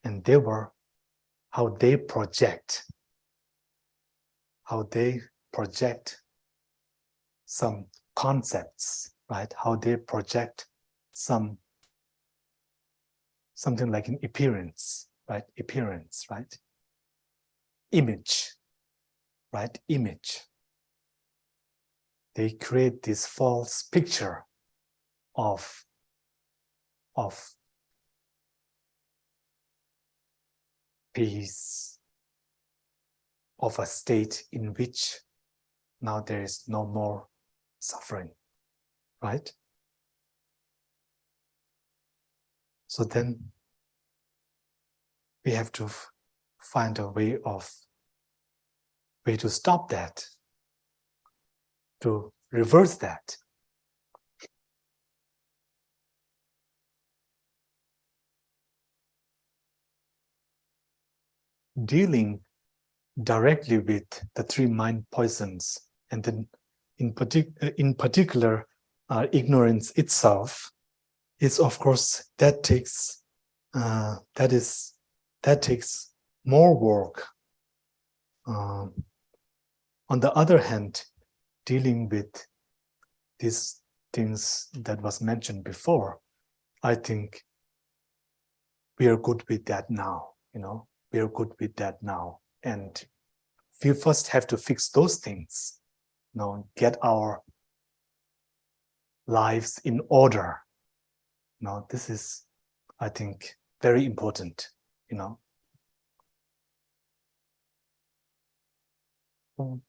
and they were how they project some concepts, right? How they project something like an appearance, right? Image, right? Image. They create this false picture of peace, of a state in which now there is no more suffering, right? So then we have to find a way to stop that, to reverse that. Dealing directly with the 3 mind poisons, and then in particular ignorance itself, is, of course, that takes more work. On the other hand, dealing with these things that was mentioned before, I think we are good with that now. We are good with that now, and we first have to fix those things. Get our lives in order. This is, I think, very important.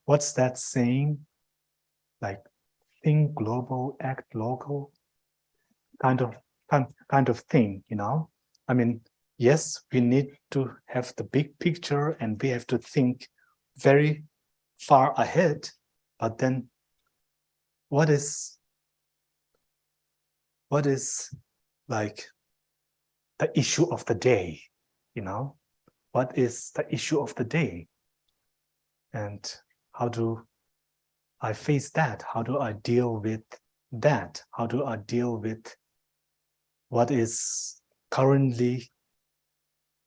What's that saying? Like, think global, act local, kind of thing. I mean, yes, we need to have the big picture and we have to think very far ahead, but then what is like the issue of the day? What is the issue of the day? And how do I face that? How do I deal with that? How do I deal with what is currently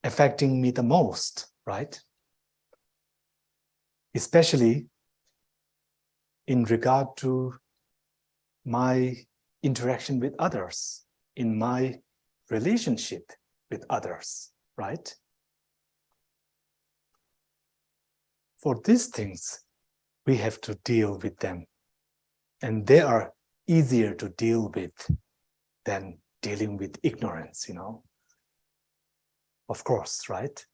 affecting me the most, right? Especially in regard to my interaction with others, in my relationship with others, right? For these things, we have to deal with them. And they are easier to deal with than dealing with ignorance, Of course, right?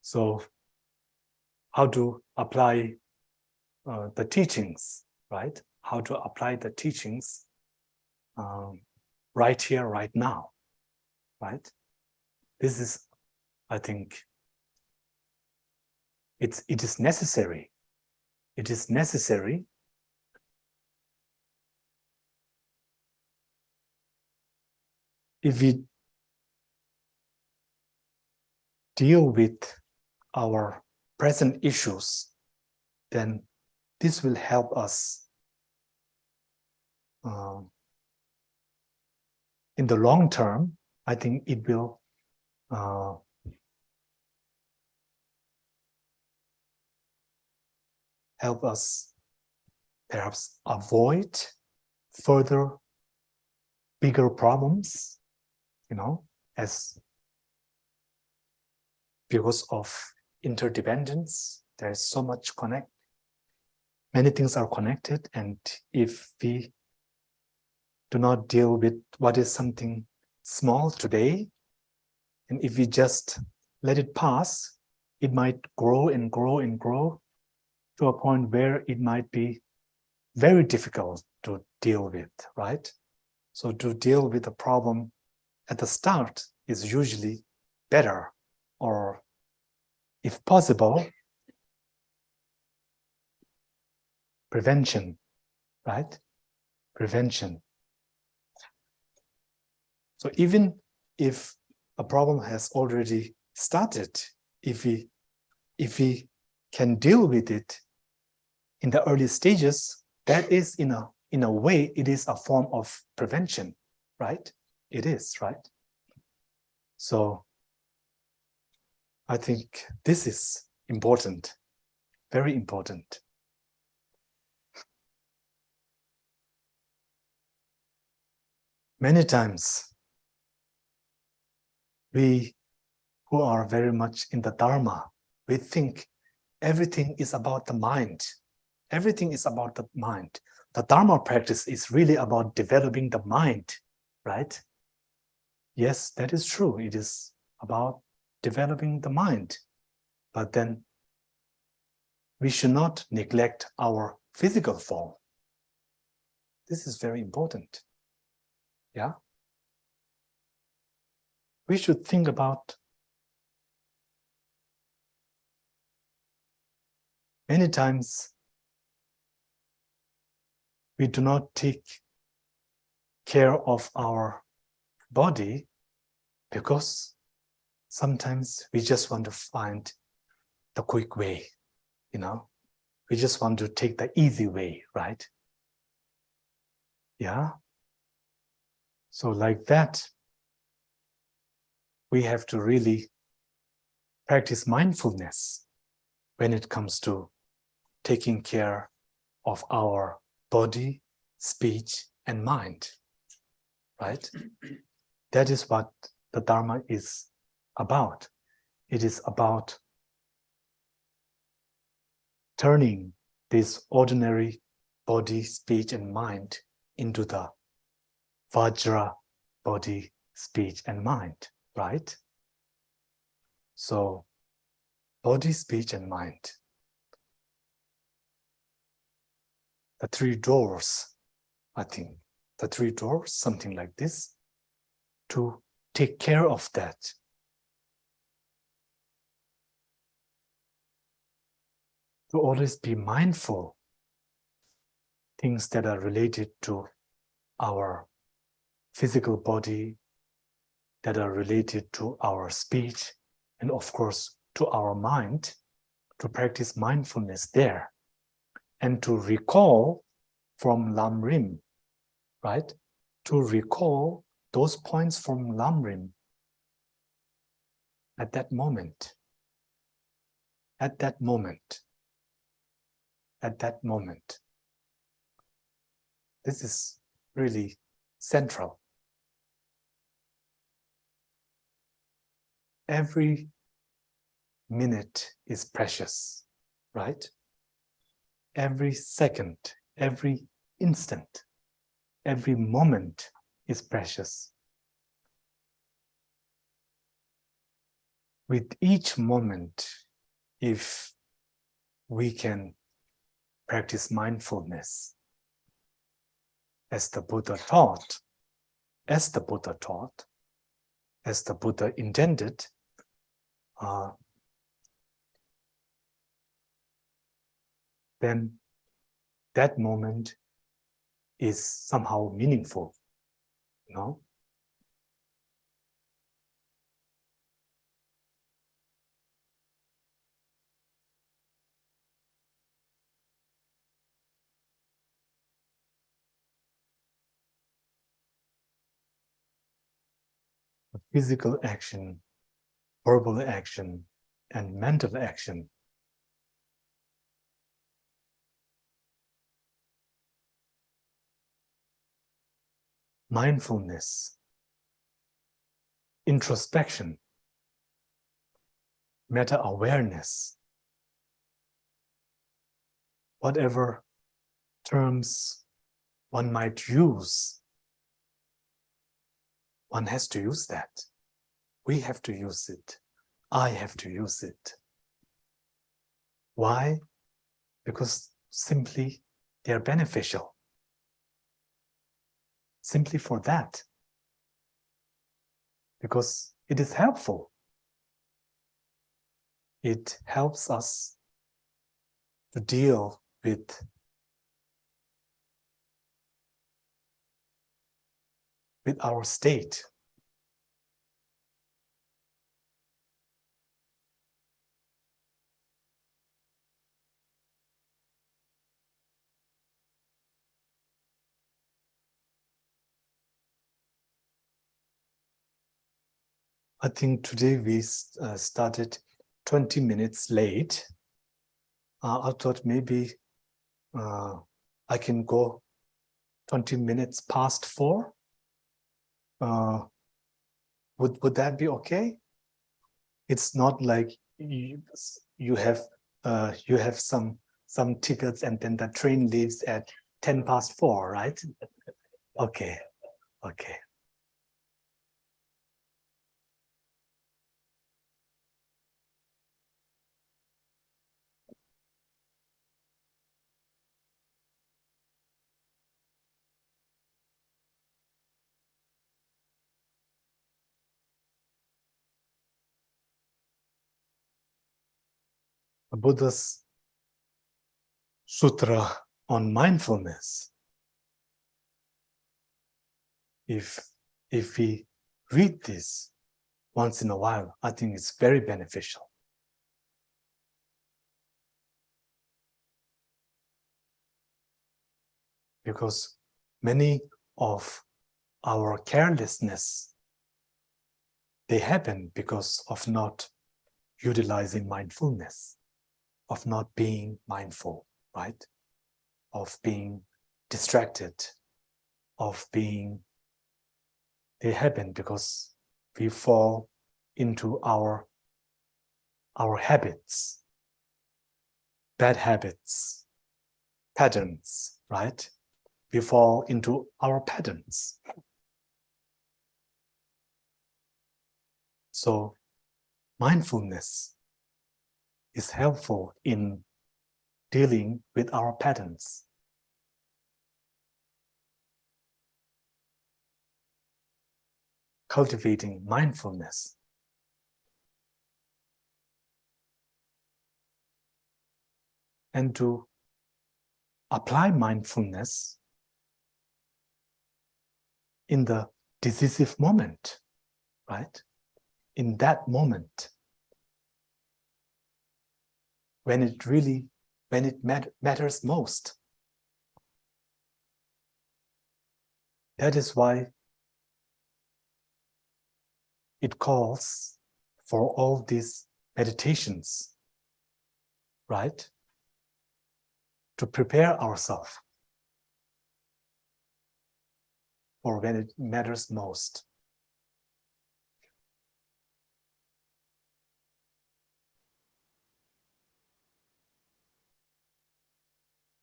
So how to apply the teachings, right? How to apply the teachings right here, right now, right? This is, I think, it is necessary. It is necessary if we deal with our present issues, then this will help us in the long term. I think it will help us perhaps avoid further bigger problems, as because of interdependence. There's so much many things are connected, and if we do not deal with what is something small today, and if we just let it pass, it might grow and grow and grow to a point where it might be very difficult to deal with, right? So to deal with a problem at the start is usually better, or if possible, prevention, right? Prevention. So even if a problem has already started, if we can deal with it in the early stages, that is in a way, it is a form of prevention, right? It is, right? So I think this is important, very important. Many times, we who are very much in the Dharma, we think everything is about the mind. Everything is about the mind. The Dharma practice is really about developing the mind, right? Yes, that is true. It is about developing the mind. But then we should not neglect our physical form. This is very important. Yeah? We should think about many times we do not take care of our body because sometimes we just want to find the quick way, we just want to take the easy way, right? Yeah. So like that, we have to really practice mindfulness when it comes to taking care of our body, speech, and mind, right? That is what the Dharma is about. It is about turning this ordinary body, speech, and mind into the Vajra body, speech, and mind, right? So, body, speech, and mind. The three doors, I think. The three doors, something like this, to take care of that. To always be mindful things that are related to our physical body, that are related to our speech, and of course to our mind, to practice mindfulness there, and to recall from Lam Rim, right? To recall those points from Lam Rim at that moment. At that moment. At that moment. This is really central. Every minute is precious, right? Every second, every instant, every moment is precious. with each moment, if we can practice mindfulness as the Buddha taught, as the Buddha intended, then that moment is somehow meaningful, no? Physical action, verbal action, and mental action mindfulness, introspection, meta-awareness, whatever terms one might use, one has to use that. We have to use it. I have to use it. Why? Because simply they are beneficial. Simply for that. Because it is helpful. It helps us to deal with our state. I think today we started 20 minutes late. I thought maybe I can go 20 minutes past 4. Would that be okay? It's not like you have some tickets and then the train leaves at 10 past 4, right? Okay. The Buddha's sutra on mindfulness. If we read this once in a while, I think it's very beneficial. Because many of our carelessness, they happen because of not utilizing mindfulness, of not being mindful, right? Of being distracted, they happen because we fall into our habits, bad habits, patterns, right? We fall into our patterns. So mindfulness is helpful in dealing with our patterns. Cultivating mindfulness. And to apply mindfulness in the decisive moment, right? In that moment, when it matters most. That is why it calls for all these meditations, right? To prepare ourselves for when it matters most.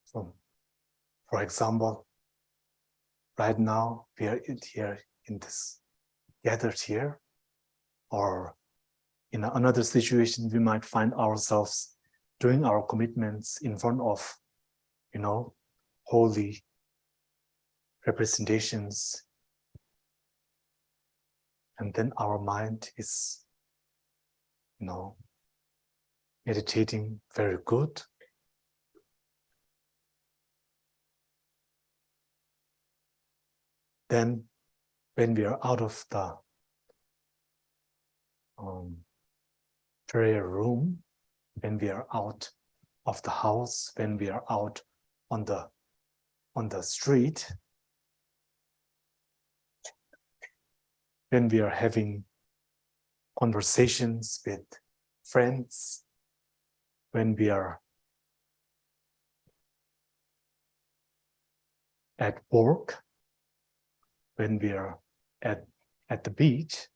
So, for example, right now we are here in this gathered here, or in another situation, we might find ourselves doing our commitments in front of, holy representations. And then our mind is, meditating very good. Then when we are out of the prayer room, when we are out of the house, when we are out on the street, when we are having conversations with friends, when we are at work, when we are at the beach,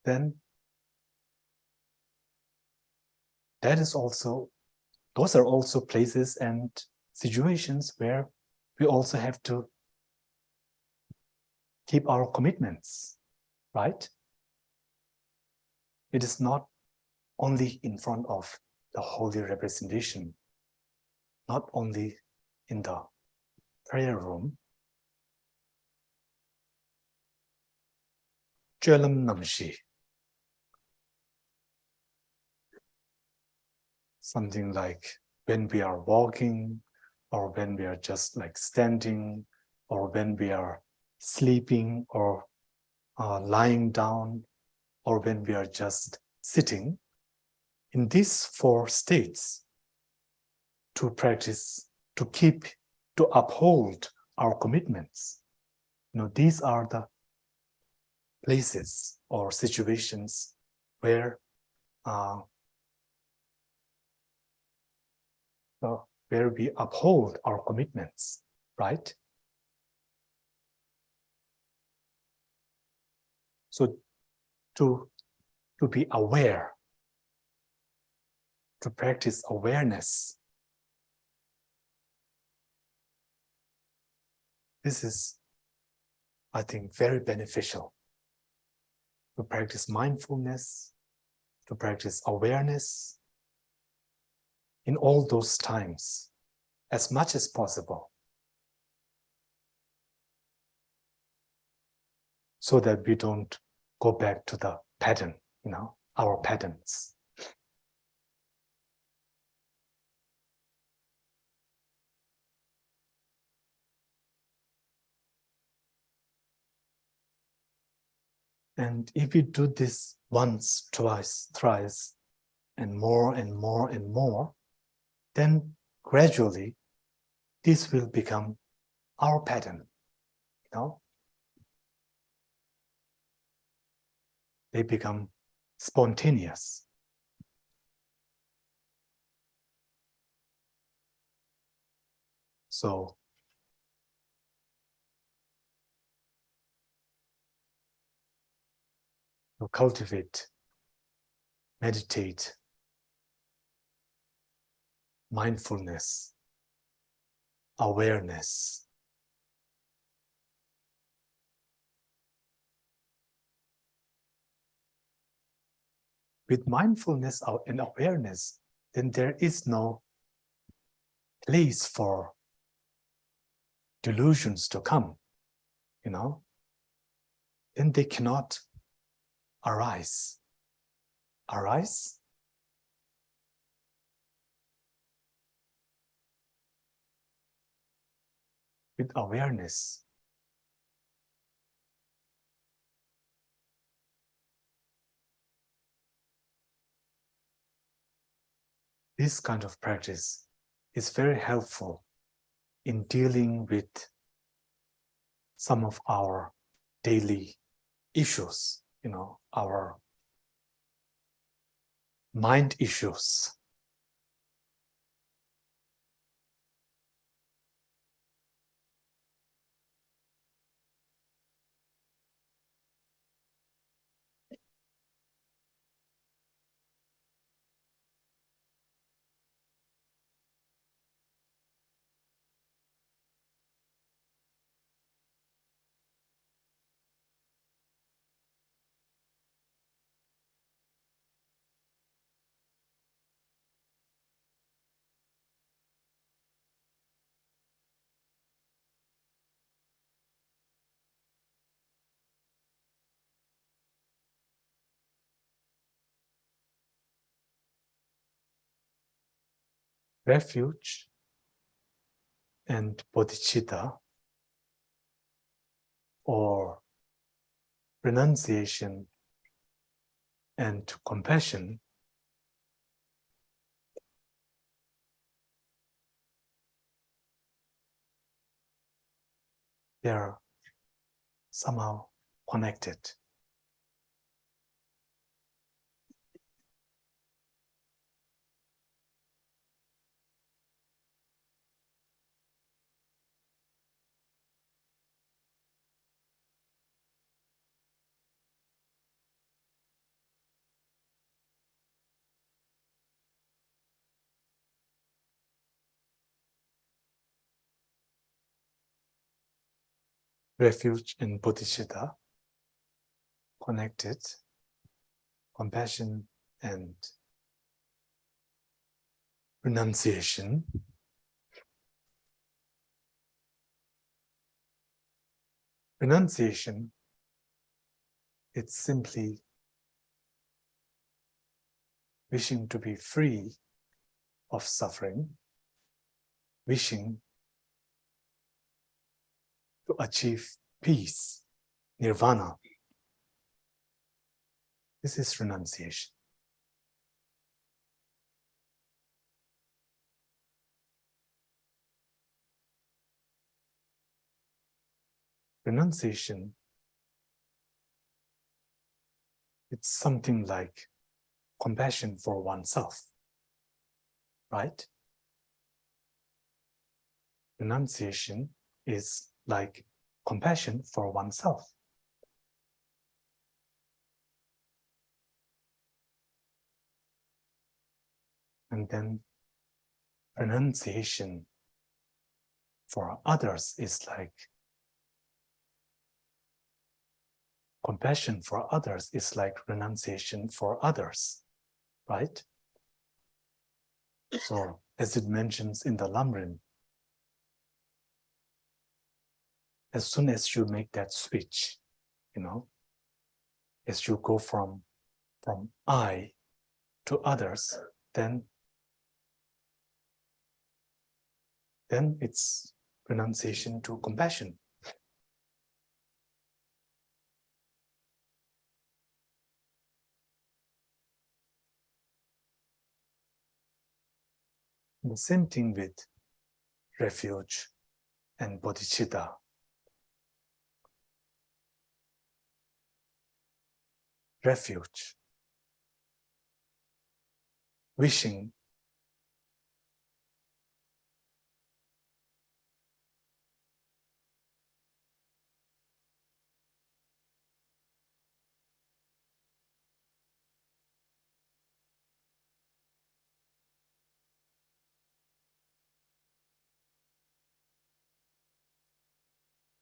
then those are also places and situations where we also have to keep our commitments, right? It is not only in front of the holy representation, not only in the prayer room. Chelam Namshi. Something like when we are walking, or when we are just like standing, or when we are sleeping, or lying down, or when we are just sitting. In these 4 states, to practice, to uphold our commitments. These are the places or situations where we uphold our commitments, right? So to be aware, to practice awareness, this is, I think, very beneficial. To practice mindfulness, to practice awareness in all those times, as much as possible, so that we don't go back to the pattern, our patterns. And if we do this once, twice, thrice, and more and more and more, then gradually this will become our pattern. They become spontaneous. So to cultivate, meditate, mindfulness, awareness. With mindfulness and awareness, then there is no place for delusions to come, Then they cannot arise. Arise? With awareness. This kind of practice is very helpful in dealing with some of our daily issues, our mind issues. refuge and bodhicitta, or renunciation and compassion, they are somehow connected. Refuge and bodhicitta, connected, compassion and renunciation. Renunciation, it's simply wishing to be free of suffering, wishing to achieve peace, nirvana. This is renunciation. Renunciation, it's something like compassion for oneself, right? Renunciation is like compassion for oneself. And then renunciation for others is like compassion for others is like renunciation for others, right? So, as it mentions in the Lamrim, as soon as you make that switch, as you go from I to others, then it's renunciation to compassion. The same thing with refuge and bodhicitta. Refuge, wishing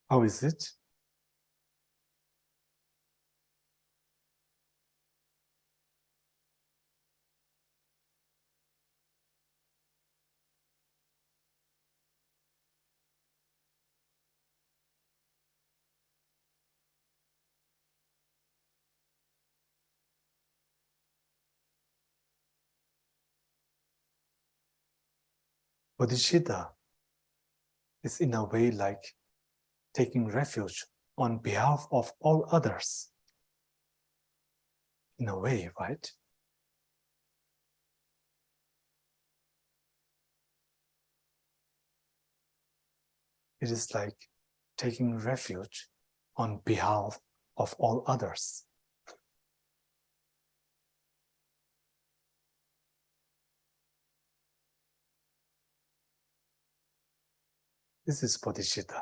how is it? Bodhicitta is in a way like taking refuge on behalf of all others. In a way, right? It is like taking refuge on behalf of all others. This is bodhicitta.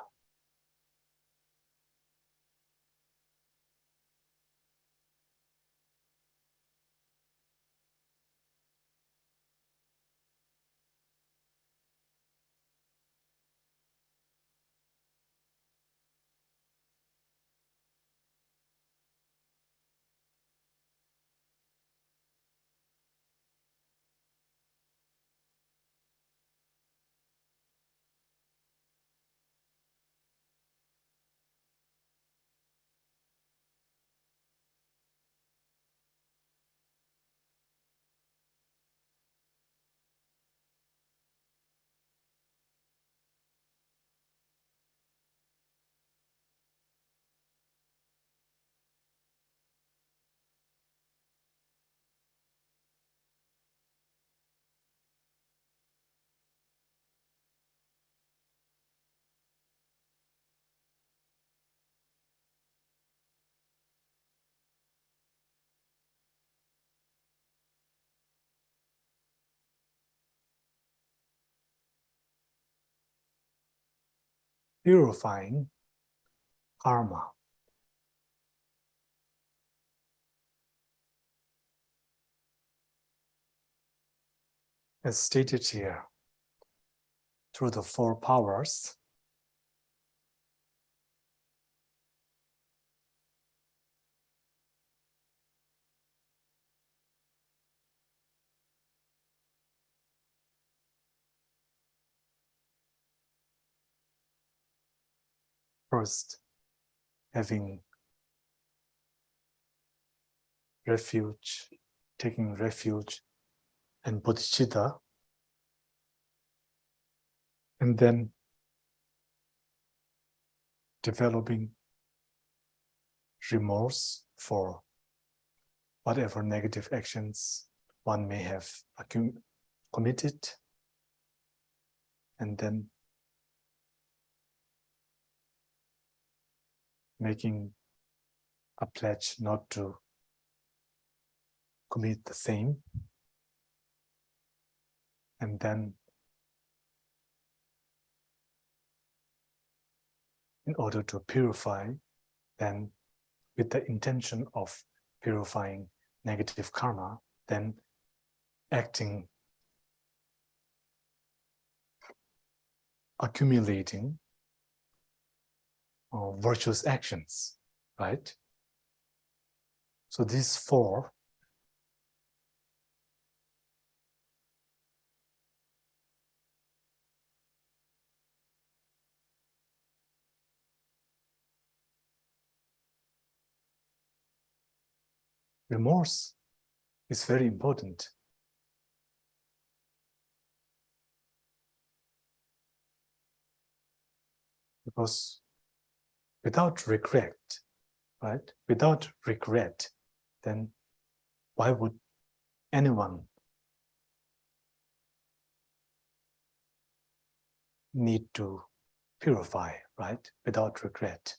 purifying karma. As stated here, through the four powers, first, having refuge, taking refuge in bodhicitta, and then developing remorse for whatever negative actions one may have committed, and then making a pledge not to commit the same, and then in order to purify, then with the intention of purifying negative karma, then acting, accumulating virtuous actions, right? So these four remorse is very important. Because without regret, right? Without regret, then why would anyone need to purify, right? Without regret.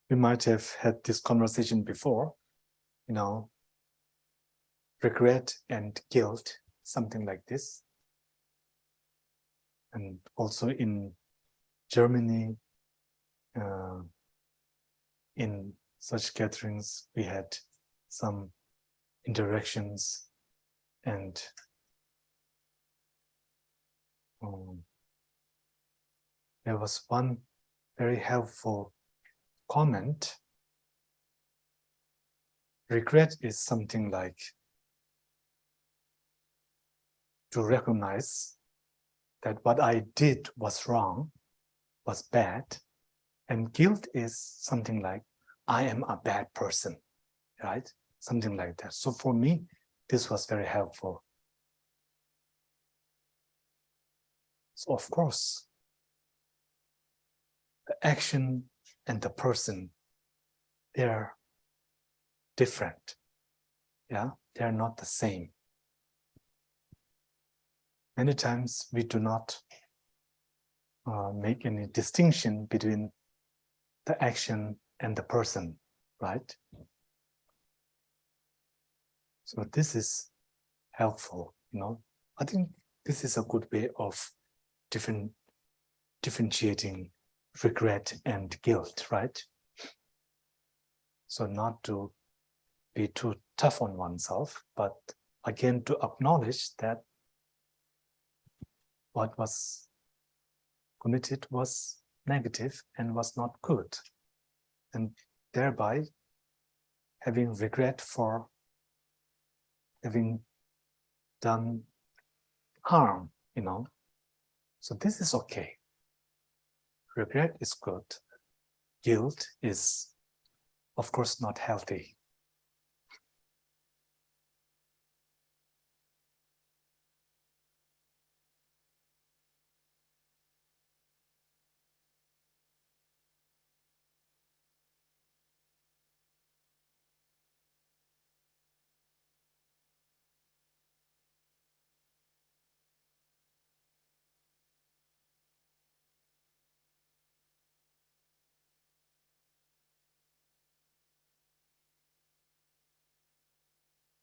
We might have had this conversation before, regret and guilt, something like this. And also in Germany, in such gatherings, we had some interactions, and there was one very helpful comment. Regret is something like to recognize that what I did was wrong, was bad, and guilt is something like I am a bad person, right? Something like that. So for me, this was very helpful. So of course, the action and the person, they're different. Yeah, they're not the same. Many times we do not make any distinction between the action and the person, right? So this is helpful, I think this is a good way of differentiating regret and guilt, right? So not to be too tough on oneself, but again to acknowledge that what was committed was negative and was not good, and thereby having regret for having done harm, So this is okay. Regret is good. Guilt is, of course, not healthy.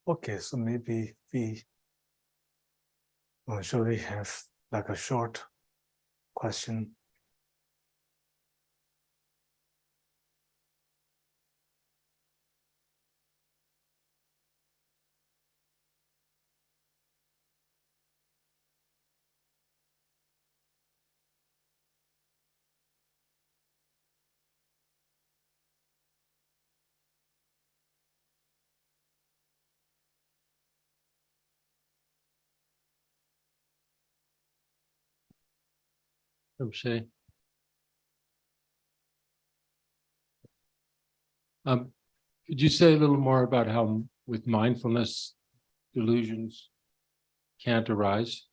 Okay, so maybe shall we have like a short question? Geshé. Could you say a little more about how with mindfulness delusions can't arise?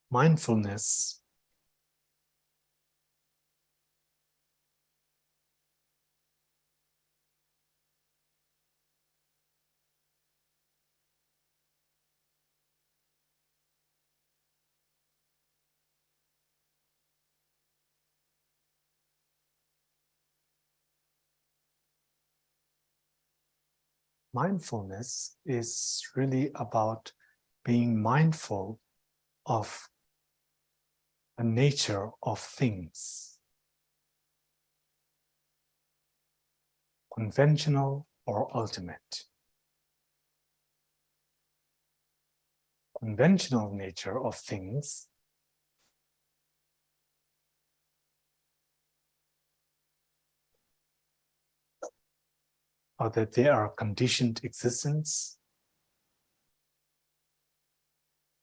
Mindfulness mindfulness is really about being mindful of the nature of things, conventional or ultimate. Conventional nature of things are that they are conditioned existence,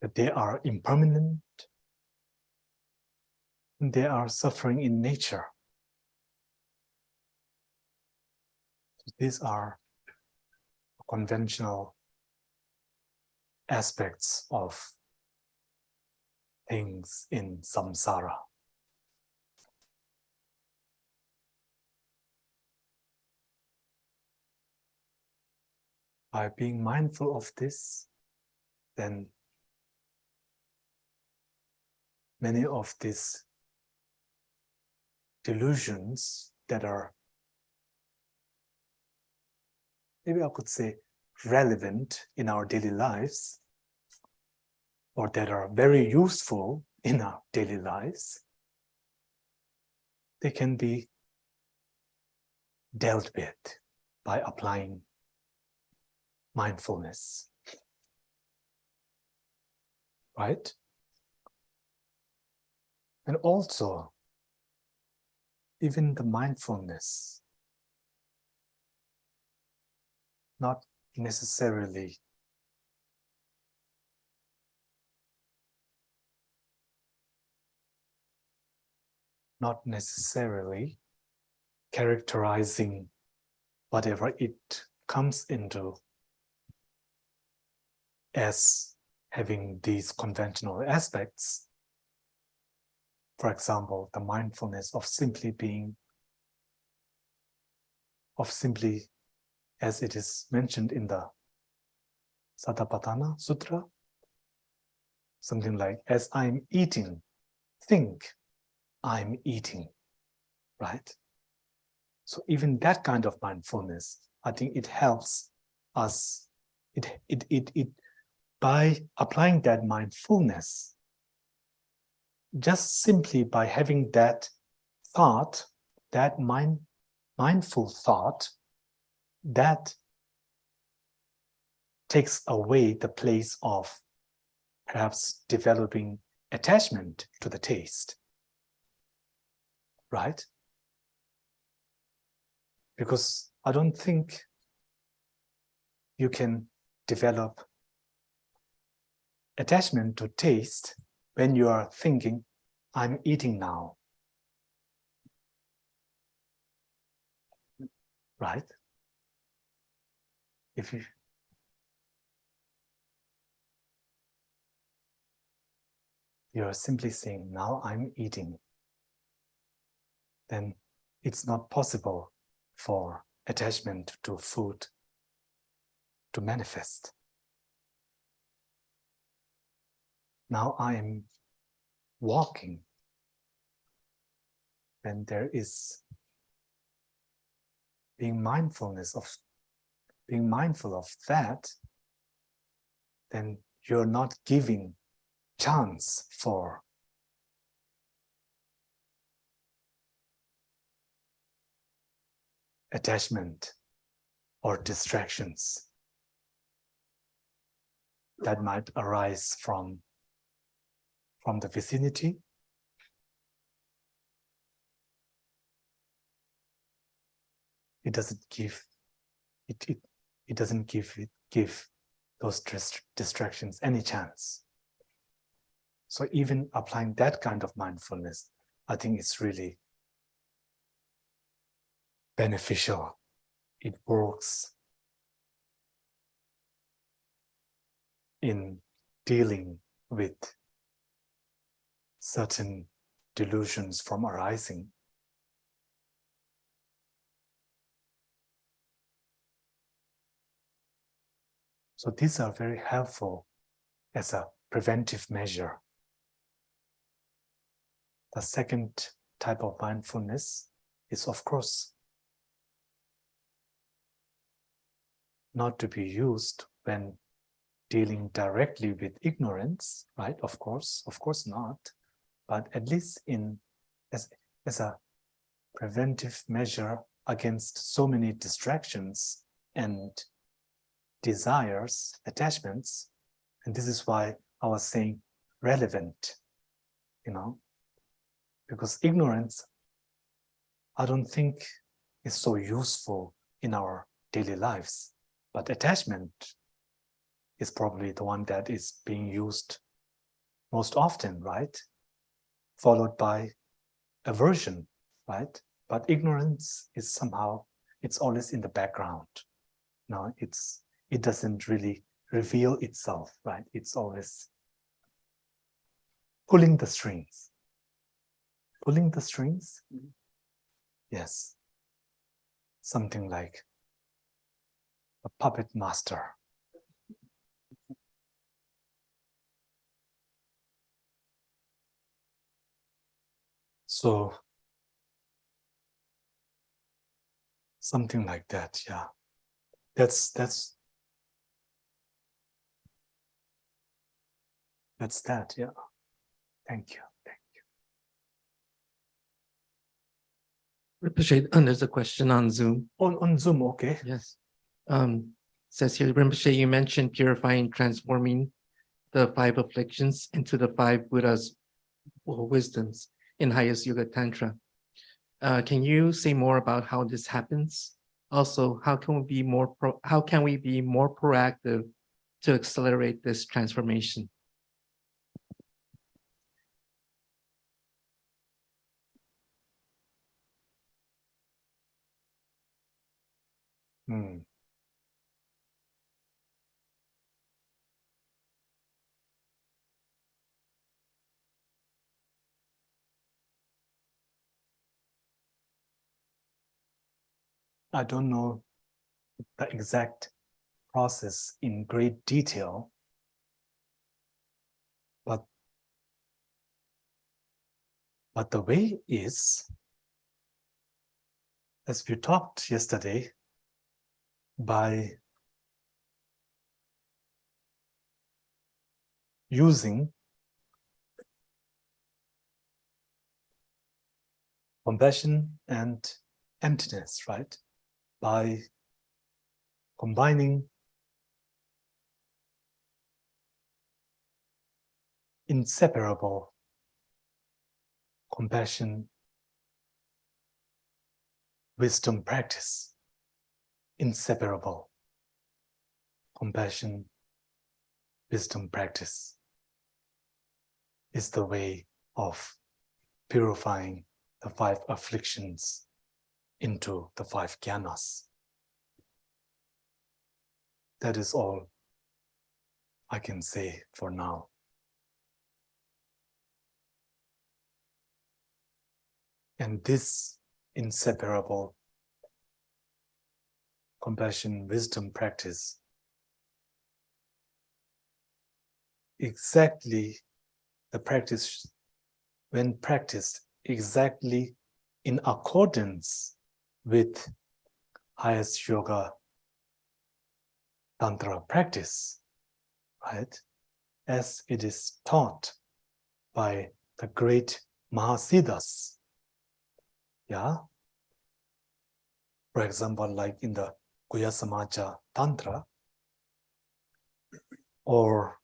that they are impermanent, and they are suffering in nature. These are conventional aspects of things in samsara. By being mindful of this, then many of these delusions that are, maybe I could say, relevant in our daily lives, or that are very useful in our daily lives, they can be dealt with by applying mindfulness. Right? And also, even the mindfulness, not necessarily characterizing whatever it comes into as having these conventional aspects. For example, the mindfulness of simply as it is mentioned in the Satipatthana Sutra, something like, as I'm eating, think I'm eating, right? So even that kind of mindfulness, I think it helps us, by applying that mindfulness, just simply by having that thought, that mindful thought, that takes away the place of perhaps developing attachment to the taste, right? Because I don't think you can develop attachment to taste when you are thinking, I'm eating now, right? If you you're simply saying, now I'm eating, then it's not possible for attachment to food to manifest. Now I am walking, then there is being mindful of that, then you're not giving chance for attachment or distractions that might arise from the vicinity. It doesn't give those distractions any chance. So even applying that kind of mindfulness, I think it's really beneficial. It works in dealing with certain delusions from arising. So these are very helpful as a preventive measure. The second type of mindfulness is, of course, not to be used when dealing directly with ignorance, right? Of course not. But at least as a preventive measure against so many distractions and desires, attachments. And this is why I was saying relevant, because ignorance, I don't think is so useful in our daily lives. But attachment is probably the one that is being used most often, right? Followed by aversion, right? But ignorance is somehow, it's always in the background. No, it doesn't really reveal itself, right? It's always pulling the strings. Pulling the strings? Yes. Something like a puppet master. So, something like that, yeah. That's that, yeah. Thank you. Rinpoche, and there's a question on Zoom. On Zoom, okay. Yes. Says here, Rinpoche, you mentioned purifying, transforming the 5 afflictions into the 5 Buddha's wisdoms in highest Yoga Tantra. Can you say more about how this happens? Also, how can we be more proactive to accelerate this transformation? I don't know the exact process in great detail, but the way is, as we talked yesterday, by using compassion and emptiness, right? By combining inseparable compassion, wisdom practice, inseparable compassion, wisdom practice is the way of purifying the 5 afflictions into the 5 jhanas. That is all I can say for now. And this inseparable compassion wisdom practice exactly the practice when practiced exactly in accordance with highest yoga tantra practice, right? As it is taught by the great Mahasiddhas. Yeah. For example, like in the Guhya Samaja Tantra or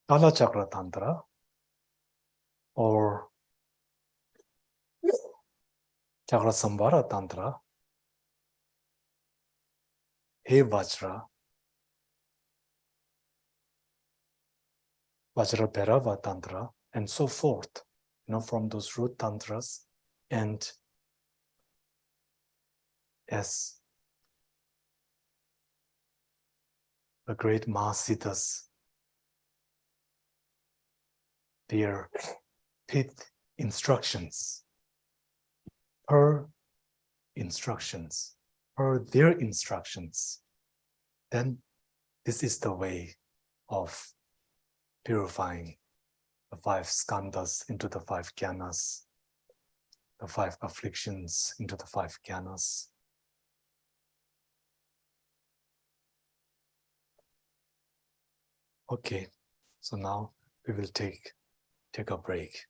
Kala Chakra Tantra or Chakra Sambhara Tantra, He Vajra, Vajra Bhairava Tantra, and so forth, from those root tantras. And as the great Mahasiddhas, their pith instructions, per their instructions, then this is the way of purifying the 5 skandhas into the 5 jhanas, the 5 afflictions into the 5 jhanas. Okay, so now we will take a break.